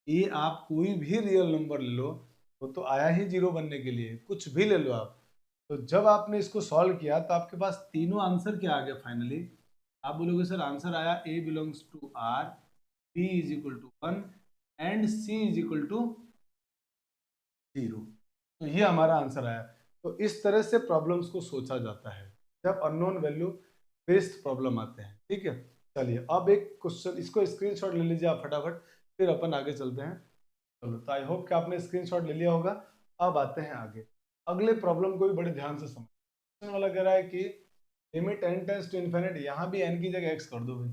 A: ये आप कोई भी रियल नंबर ले लो, वो तो आया ही जीरो बनने के लिए, कुछ भी ले लो आप। तो जब आपने इसको सॉल्व किया तो आपके पास तीनों आंसर क्या आ गया फाइनली? आप बोलोगे सर आंसर आया a belongs to r, b is equal to 1 and c is equal to zero. तो ये हमारा आंसर आया। तो इस तरह से प्रॉब्लम्स को सोचा जाता है जब अननोन वैल्यू बेस्ड प्रॉब्लम आते हैं। ठीक है, चलिए अब एक क्वेश्चन, इसको स्क्रीनशॉट ले लीजिए आप फटाफट, फिर अपन आगे चलते हैं। चलो, तो आई होप कि आपने स्क्रीनशॉट ले लिया होगा। अब आते हैं आगे, अगले प्रॉब्लम को भी बड़े ध्यान से समझ। क्वेश्चन वाला कह रहा है कि limit n tends to infinite, यहाँ भी n की जगह x कर दो भाई,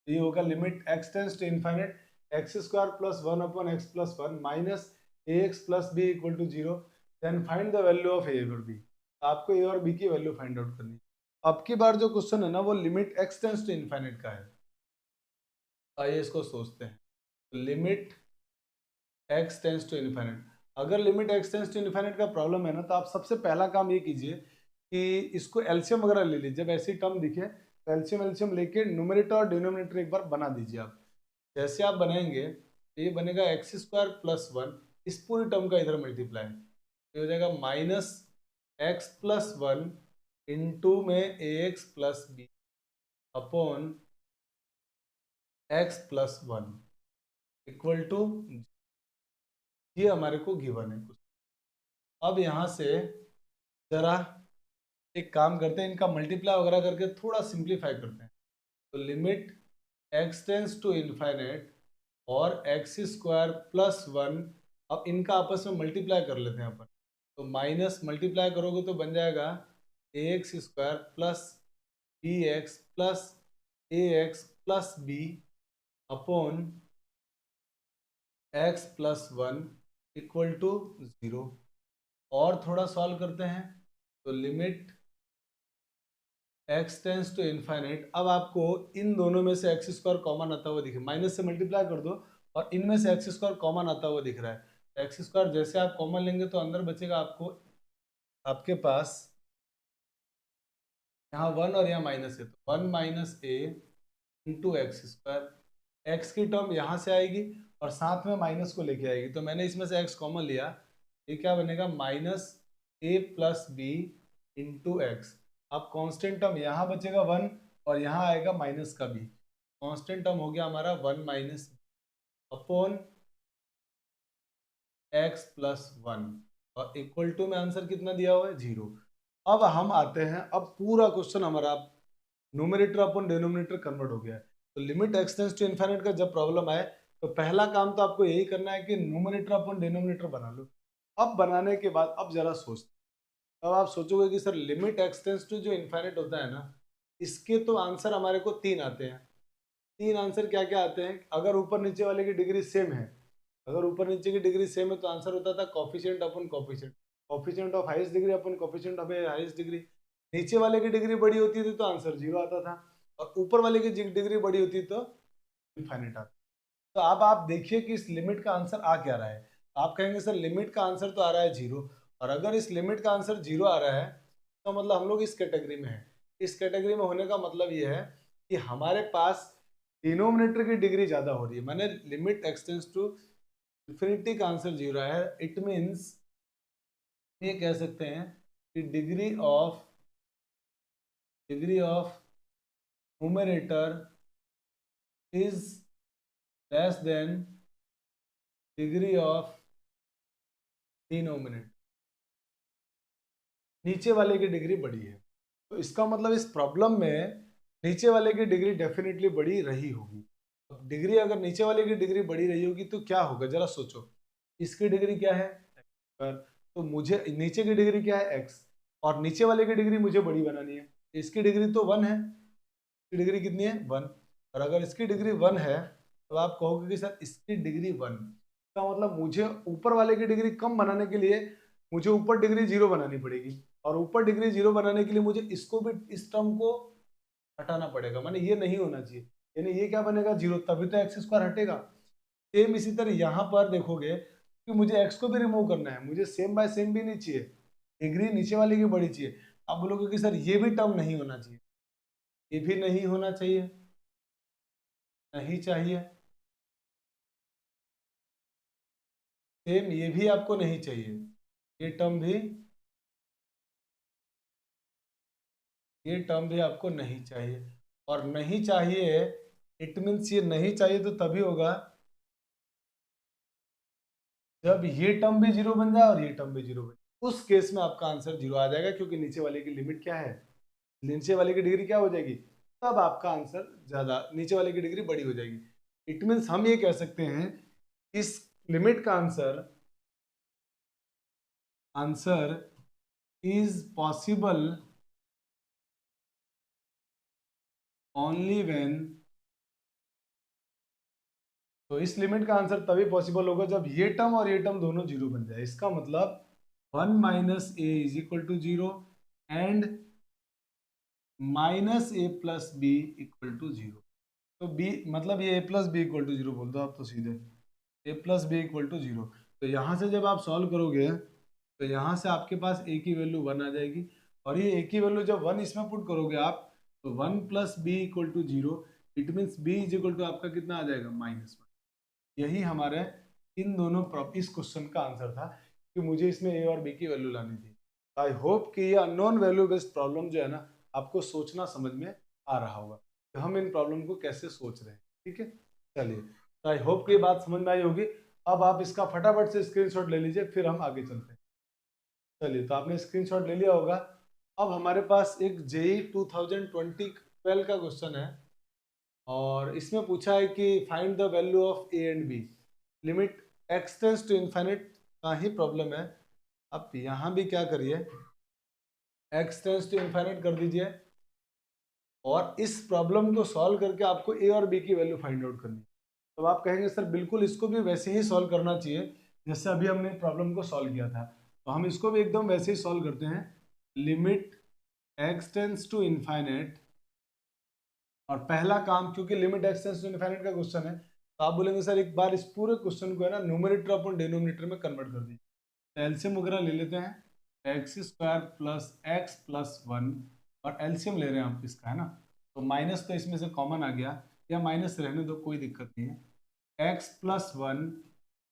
A: ये होगा limit x tends to infinite x square plus 1 upon x plus 1 minus A x plus B equal to zero. Then find the value of a और बी। आपको ए और बी की वैल्यू फाइंड आउट करनी है। अब की बार जो क्वेश्चन है ना, वो limit x tends to infinite का है। आइए इसको सोचते हैं। Limit x tends to infinite, अगर limit x tends to infinite का प्रॉब्लम है ना, तो आप सबसे पहला काम ये कीजिए कि इसको एलसीएम वगैरह ले लीजिए। जब ऐसी टर्म दिखे तो एलसीएम एलसीएम लेके न्यूमरेटर और डिनोमिनेटर एक बार बना दीजिए आप। जैसे आप बनाएंगे तो ये बनेगा एक्स स्क्वायर प्लस 1, इस पूरी टर्म का इधर मल्टीप्लाई, ये हो जाएगा माइनस एक्स प्लस 1 इंटू में a x plus b upon x plus 1 equal to, ये हमारे को गिवन है कुछ। अब यहाँ से जरा एक काम करते हैं, इनका मल्टीप्लाई वगैरह करके थोड़ा सिंप्लीफाई करते हैं। तो limit x tends to infinite और एक्स स्क्वायर प्लस 1, अब इनका आपस में मल्टीप्लाई कर लेते हैं अपन। तो माइनस मल्टीप्लाई करोगे तो बन जाएगा a x square plus b x plus a x plus b upon x plus 1 equal to zero. और थोड़ा सॉल्व करते हैं। तो limit x tends to infinite, अब आपको इन दोनों में से एक्स स्क्वायर कॉमन आता हुआ दिखे, माइनस से मल्टीप्लाई कर दो और इनमें से एक्स स्क्वायर कॉमन आता हुआ दिख रहा है। एक्स स्क्वायर जैसे आप कॉमन लेंगे तो अंदर बचेगा आपको, आपके पास यहाँ 1 और यहाँ माइनस है, तो 1 माइनस ए इंटू एक्स स्क्वायर। एक्स की टर्म यहाँ से आएगी और साथ में माइनस को लेके आएगी, तो मैंने इसमें से एक्स कॉमन लिया, ये क्या बनेगा, minus A plus B into x. अब कांस्टेंट टर्म यहाँ बचेगा 1 और यहाँ आएगा माइनस का b। कांस्टेंट टर्म हो गया हमारा 1 माइनस अपॉन x प्लस 1 और इक्वल टू में आंसर कितना दिया हुआ है 0। अब हम आते हैं, अब पूरा क्वेश्चन हमारा न्यूमरेटर अपन डिनोमिनेटर कन्वर्ट हो गया है। तो limit x tends to infinite का जब प्रॉब्लम आए तो पहला काम तो आपको यही करना है कि न्यूमरेटर अपन डिनोमिनेटर बना लो। अब बनाने के बाद अब जरा सोचते, अब आप सोचोगे कि sir limit x tends to जो इनफाइनाइट होता है ना, इसके तो आंसर हमारे को 3 आते हैं। 3 आंसर क्या क्या आते हैं? अगर ऊपर नीचे वाले की डिग्री सेम है, अगर ऊपर नीचे की डिग्री सेम है तो आंसर होता था coefficient upon coefficient, coefficient of highest degree upon coefficient of highest degree. नीचे वाले की डिग्री बड़ी होती थी तो आंसर 0 आता था, और ऊपर वाले की डिग्री बड़ी होती तो इनफाइनाइट आता। तो अब आप देखिए कि इस लिमिट का आंसर आ क्या रहा है। आप कहेंगे सर लिमिट का आंसर तो आ रहा है 0, और अगर इस लिमिट का आंसर 0 आ रहा है तो मतलब हम लोग इस कैटेगरी में है। इस कैटेगरी में होने का मतलब ये है कि हमारे पास डिनोमिनेटर की डिग्री ज्यादा हो रही है, माने लिमिट एक्सटेंड्स टू इंफिनिटी का आंसर 0 है। इट मीन्स ये कह सकते हैं कि degree of numerator is less than degree of denominator, नीचे वाले की डिग्री बड़ी है। तो इसका मतलब इस प्रॉब्लम में नीचे वाले की डिग्री डेफिनेटली बड़ी रही होगी। अब डिग्री अगर नीचे वाले की डिग्री बड़ी रही होगी तो क्या होगा जरा सोचो। इसकी डिग्री क्या है x, तो मुझे नीचे की डिग्री क्या है x, और नीचे वाले की डिग्री मुझे बड़ी बनानी है। इसकी डिग्री तो 1 है, इसकी डिग्री कितनी है 1, और अगर इसकी डिग्री 1 है तो आप कहोगे कि सर इसकी डिग्री 1, इसका मतलब मुझे ऊपर वाले की डिग्री कम बनाने के लिए मुझे ऊपर डिग्री 0 बनानी पड़ेगी, और ऊपर डिग्री 0 बनाने के लिए मुझे इसको भी, इस टर्म को हटाना पड़ेगा, माने ये नहीं होना चाहिए। यानी ये क्या बनेगा 0, तभी तो एक्स स्क्वायर हटेगा। सेम इसी तरह यहाँ पर देखोगे कि मुझे एक्स को भी रिमूव करना है, मुझे सेम बाय सेम भी नहीं चाहिए, डिग्री नीचे वाले की बड़ी चाहिए। आप बोलोगे कि सर ये भी टर्म नहीं होना चाहिए, ये भी नहीं होना चाहिए, नहीं चाहिए, सेम ये भी आपको नहीं चाहिए, ये टर्म भी, ये टर्म भी आपको नहीं चाहिए। और नहीं चाहिए इट मीन्स ये नहीं चाहिए तो तभी होगा जब ये टर्म भी 0 बन जाए और ये टर्म भी 0 बन जाए। उस केस में आपका आंसर 0 आ जाएगा, क्योंकि नीचे वाले की लिमिट क्या है, नीचे वाले की डिग्री क्या हो जाएगी, तब आपका आंसर ज्यादा, नीचे वाले की डिग्री बड़ी हो जाएगी। इट मीन्स हम ये कह सकते हैं इस लिमिट का answer is possible only when, तो इस लिमिट का आंसर तभी पॉसिबल होगा जब ये टर्म और ये टर्म दोनों 0 बन जाए। इसका मतलब 1 minus A is equal to 0 and minus A plus B equal to 0। तो बी मतलब ये A plus B equal to 0 बोल दो आप तो सीधे, A plus B equal to 0। तो यहाँ से जब आप सॉल्व करोगे तो यहाँ से आपके पास ए की वैल्यू 1 आ जाएगी, और ये ए की वैल्यू जब 1 इसमें पुट करोगे आप तो 1 plus B equal to 0, it means B is equal to आपका कितना आ जाएगा -1। यही हमारे इन दोनों इस क्वेश्चन का आंसर था कि मुझे इसमें ए और बी की वैल्यू लानी थी। आई होप कि ये अननोन वैल्यू बेस्ड प्रॉब्लम जो है ना आपको सोचना समझ में आ रहा होगा कि हम इन प्रॉब्लम को कैसे सोच रहे हैं। ठीक है, चलिए, तो आई होप कि ये बात समझ में आई होगी। अब आप इसका फटाफट से स्क्रीनशॉट ले लीजिए, फिर हम आगे चलते हैं। चलिए, तो आपने स्क्रीनशॉट ले लिया होगा। अब हमारे पास एक जेई 2020 का क्वेश्चन है, और इसमें पूछा है कि find the value of A and B, limit x tends to infinite का ही प्रॉब्लम है। अब यहाँ भी क्या करिए, एक्स टेंड्स टू इनफाइनाइट कर दीजिए, और इस प्रॉब्लम को सॉल्व करके आपको ए और बी की वैल्यू फाइंड आउट करनी है। तो आप कहेंगे सर बिल्कुल इसको भी वैसे ही सॉल्व करना चाहिए जैसे अभी हमने प्रॉब्लम को सॉल्व किया था, तो हम इसको भी एकदम वैसे ही सॉल्व करते हैं। Limit x tends to infinite, और पहला काम क्योंकि limit x tends to infinite का क्वेश्चन है तो आप बोलेंगे सर एक बार इस पूरे क्वेश्चन को है ना न्यूमरेटर अपन डिनोमिनेटर में कन्वर्ट कर दीजिए। तो एलसीएम वगैरह ले लेते हैं, x square plus x plus 1, और एलसीएम ले रहे हैं आप इसका, है ना। तो माइनस तो इसमें से कॉमन आ गया, या माइनस रहने दो कोई दिक्कत नहीं है। X plus 1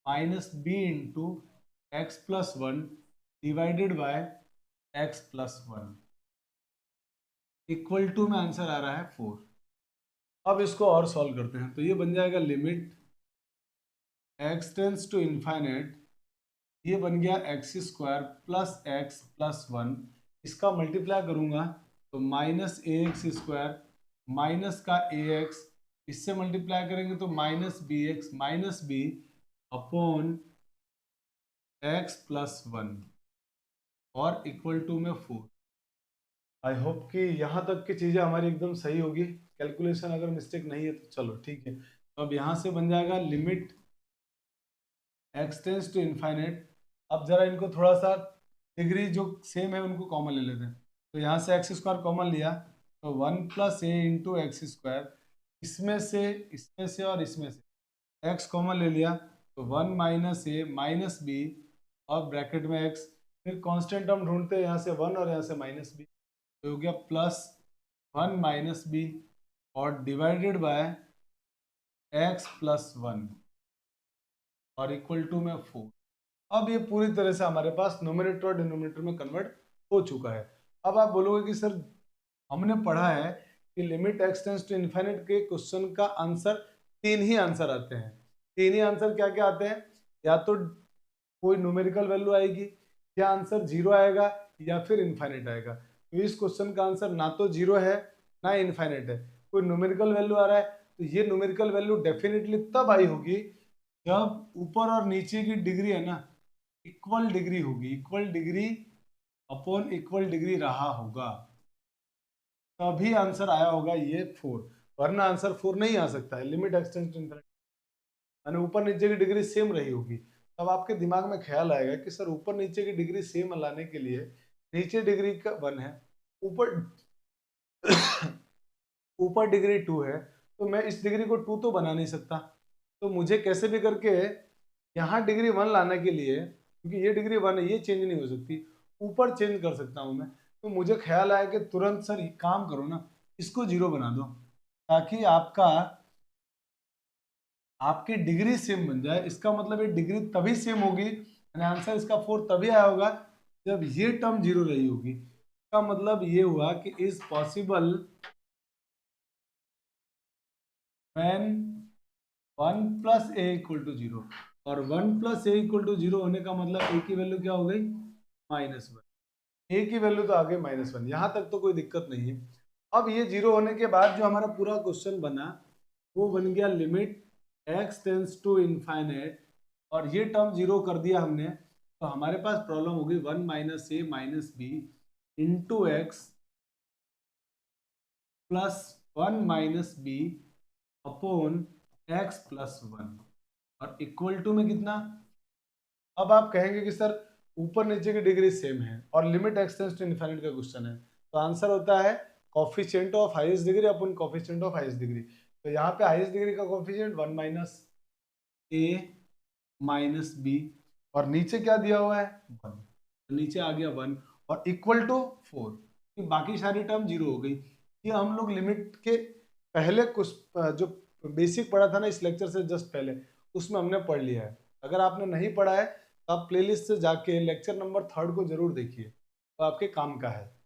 A: minus B into x plus 1 divided by x plus 1। Equal to में आंसर आ रहा है 4। अब इसको और सॉल्व करते हैं, तो ये बन जाएगा limit x tends to infinite, ये बन गया x square plus x plus 1, इसका मल्टीप्लाई करूंगा तो माइनस ए एक्स स्क्वायर माइनस का ए एक्स, इससे मल्टीप्लाई करेंगे तो minus B x minus B upon x plus 1 और इक्वल टू में 4। आई होप कि यहाँ तक की चीज़ें हमारी एकदम सही होगी, कैलकुलेशन अगर मिस्टेक नहीं है तो चलो ठीक है। तो अब यहाँ से बन जाएगा limit x tends to infinite. अब जरा इनको थोड़ा सा डिग्री जो सेम है उनको कॉमन ले लेते हैं, तो यहाँ से एक्स स्क्वायर कॉमन लिया तो 1 प्लस ए इंटू एक्स स्क्वायर, इसमें से और इसमें से एक्स कॉमन ले लिया तो 1 माइनस ए माइनस बी और ब्रैकेट में एक्स, फिर कांस्टेंट हम ढूंढते हैं यहाँ से 1 और यहाँ से माइनस बी, तो हो गया प्लस 1 माइनस बी और डिवाइडेड बाय एक्स प्लस 1 और इक्वल टू में 4। अब ये पूरी तरह से हमारे पास न्यूमरेटर और डिनोमिनेटर में कन्वर्ट हो चुका है। अब आप बोलोगे कि सर हमने पढ़ा है कि limit x tends to infinite के क्वेश्चन का आंसर 3 ही आंसर आते हैं। 3 ही आंसर क्या क्या आते हैं, या तो कोई न्यूमेरिकल वैल्यू आएगी, या आंसर 0 आएगा, या फिर इन्फिनिट आएगा। तो इस क्वेश्चन का आंसर ना तो 0 है ना इन्फिनिट है, कोई न्यूमेरिकल वैल्यू आ रहा है। तो ये न्यूमेरिकल वैल्यू डेफिनेटली तब आई होगी जब ऊपर और नीचे की डिग्री है ना इक्वल डिग्री होगी, equal degree upon equal degree रहा होगा, तभी आंसर आया होगा ये 4, वरना आंसर 4 नहीं आ सकता है। Limit x tends to infinity यानी ऊपर नीचे की डिग्री सेम रही होगी, तब आपके दिमाग में ख्याल आएगा कि सर ऊपर नीचे की डिग्री सेम लाने के लिए नीचे डिग्री का 1 है, ऊपर ऊपर डिग्री 2 है, तो मैं इस डिग्री को 2 तो बना नहीं सकता, तो मुझे कैसे भी करके यहाँ डिग्री 1 लाने के लिए, क्योंकि ये डिग्री 1 है ये चेंज नहीं हो सकती, ऊपर चेंज कर सकता हूँ मैं। तो मुझे ख्याल आया कि तुरंत सर काम करो ना, इसको 0 बना दो ताकि आपकी डिग्री सेम बन जाए। इसका मतलब ये डिग्री तभी सेम होगी, यानी आंसर इसका 4 तभी आया होगा जब ये टर्म 0 रही होगी। इसका मतलब ये हुआ कि is possible when 1 plus A equal to 0, और 1 प्लस ए इक्वल टू 0 होने का मतलब ए की वैल्यू क्या हो गई -1, ए की वैल्यू तो आ गई -1, यहाँ तक तो कोई दिक्कत नहीं है। अब ये 0 होने के बाद जो हमारा पूरा क्वेश्चन बना वो बन गया limit x tends to infinite, और ये टर्म 0 कर दिया हमने, तो हमारे पास प्रॉब्लम होगी 1 माइनस ए minus B into x plus 1 minus B upon x plus 1 और इक्वल टू में कितना। अब आप कहेंगे कि सर ऊपर नीचे की डिग्री सेम है और limit x tends to infinite का क्वेश्चन है, तो आंसर होता है coefficient of highest degree upon coefficient of highest degree. तो यहाँ पे हाईएस्ट डिग्री का कोफिशिएंट 1 माइनस ए माइनस बी, और नीचे क्या दिया हुआ है 1, तो नीचे आ गया 1 और इक्वल टू 4, बाकी सारी टर्म 0 हो गई। ये हम लोग लिमिट के पहले कुछ जो बेसिक पढ़ा था ना इस लेक्चर से जस्ट पहले, उसमें हमने पढ़ लिया है। अगर आपने नहीं पढ़ा है तो आप प्लेलिस्ट से जाके लेक्चर नंबर 3 को जरूर देखिए, तो आपके काम का है।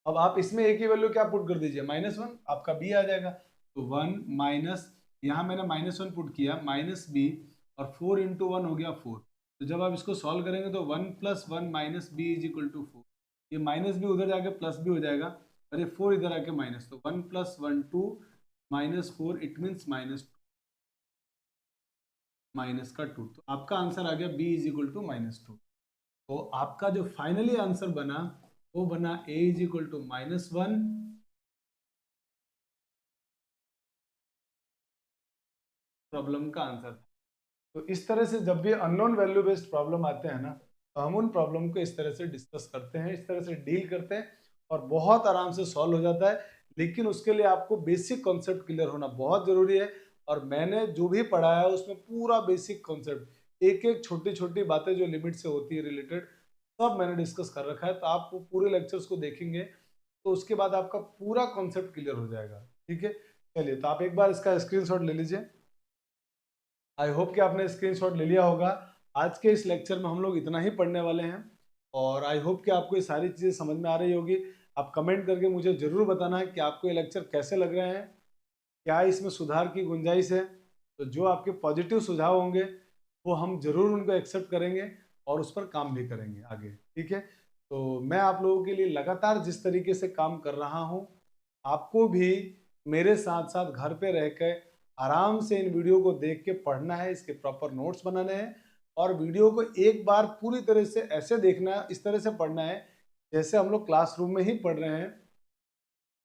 A: अब आप इसमें ए की वैल्यू क्या पुट कर दीजिए -1, आपका बी आ जाएगा, तो 1 माइनस, यहाँ मैंने -1 पुट किया माइनस बी, और 4 इंटू 1 हो गया 4। तो जब आप इसको सॉल्व करेंगे तो 1 plus 1 minus B is equal to 4, ये माइनस भी उधर जाके प्लस भी हो जाएगा, और ये 4 इधर आके माइनस, तो 1 प्लस 1 2 -4 इट मीन्स माइनस का 2, तो आपका आंसर आ गया b इज इक्वल टू -2। तो आपका जो फाइनली आंसर बना वो बना a is equal to -1 problem का आंसर था। तो इस तरह से जब भी अननोन वैल्यू बेस्ड प्रॉब्लम आते हैं ना, तो हम उन प्रॉब्लम को इस तरह से डिस्कस करते हैं, इस तरह से डील करते हैं, और बहुत आराम से सॉल्व हो जाता है। लेकिन उसके लिए आपको बेसिक कॉन्सेप्ट क्लियर होना बहुत जरूरी है, और मैंने जो भी पढ़ाया है उसमें पूरा बेसिक कॉन्सेप्ट, एक एक छोटी छोटी बातें जो लिमिट से होती है रिलेटेड, सब मैंने डिस्कस कर रखा है। तो आप पूरे लेक्चर्स को देखेंगे तो उसके बाद आपका पूरा कॉन्सेप्ट क्लियर हो जाएगा। ठीक है, चलिए तो आप एक बार इसका स्क्रीनशॉट ले लीजिए। आई होप कि आपने स्क्रीनशॉट ले लिया होगा। आज के इस लेक्चर में हम लोग इतना ही पढ़ने वाले हैं, और आई होप कि आपको ये सारी चीज़ें समझ में आ रही होगी। आप कमेंट करके मुझे ज़रूर बताना है कि आपको ये लेक्चर कैसे लग रहे हैं, क्या इसमें सुधार की गुंजाइश है। तो जो आपके पॉजिटिव सुझाव होंगे वो हम ज़रूर उनको एक्सेप्ट करेंगे और उस पर काम भी करेंगे आगे, ठीक है। तो मैं आप लोगों के लिए लगातार जिस तरीके से काम कर रहा हूँ, आपको भी मेरे साथ साथ घर पे रह के आराम से इन वीडियो को देख के पढ़ना है, इसके प्रॉपर नोट्स बनाने हैं और वीडियो को एक बार पूरी तरह से ऐसे देखना है, इस तरह से पढ़ना है जैसे हम लोग क्लासरूम में ही पढ़ रहे हैं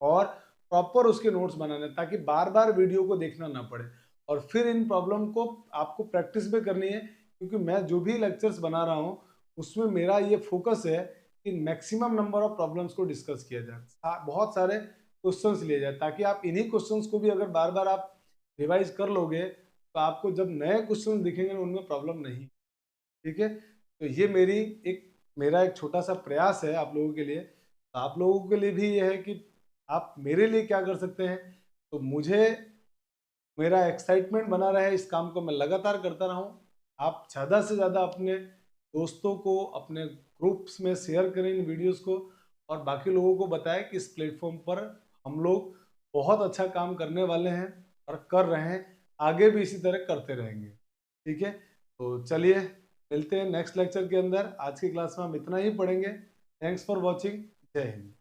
A: और प्रॉपर उसके नोट्स बनाने हैं, ताकि बार बार वीडियो को देखना ना पड़े और फिर इन प्रॉब्लम को आपको प्रैक्टिस भी करनी है, क्योंकि मैं जो भी लेक्चर्स बना रहा हूँ उसमें मेरा ये फोकस है कि मैक्सिमम नंबर ऑफ प्रॉब्लम्स को डिस्कस किया जाए, बहुत सारे क्वेश्चंस लिए जाए, ताकि आप इन्हीं क्वेश्चंस को भी अगर बार बार आप रिवाइज कर लोगे तो आपको जब नए क्वेश्चन दिखेंगे उनमें प्रॉब्लम नहीं, ठीक है। तो ये मेरा एक छोटा सा प्रयास है आप लोगों के लिए। तो आप लोगों के लिए भी ये है कि आप मेरे लिए क्या कर सकते हैं, तो मुझे मेरा एक्साइटमेंट बना रहे, इस काम को मैं लगातार करता रहूं। आप ज़्यादा से ज़्यादा अपने दोस्तों को अपने ग्रुप्स में शेयर करें इन वीडियोस को और बाकी लोगों को बताएं कि इस प्लेटफॉर्म पर हम लोग बहुत अच्छा काम करने वाले हैं और कर रहे हैं, आगे भी इसी तरह करते रहेंगे, ठीक है। तो चलिए मिलते हैं नेक्स्ट लेक्चर के अंदर। आज की क्लास में हम इतना ही पढ़ेंगे। Thanks for watching. जय हिंद।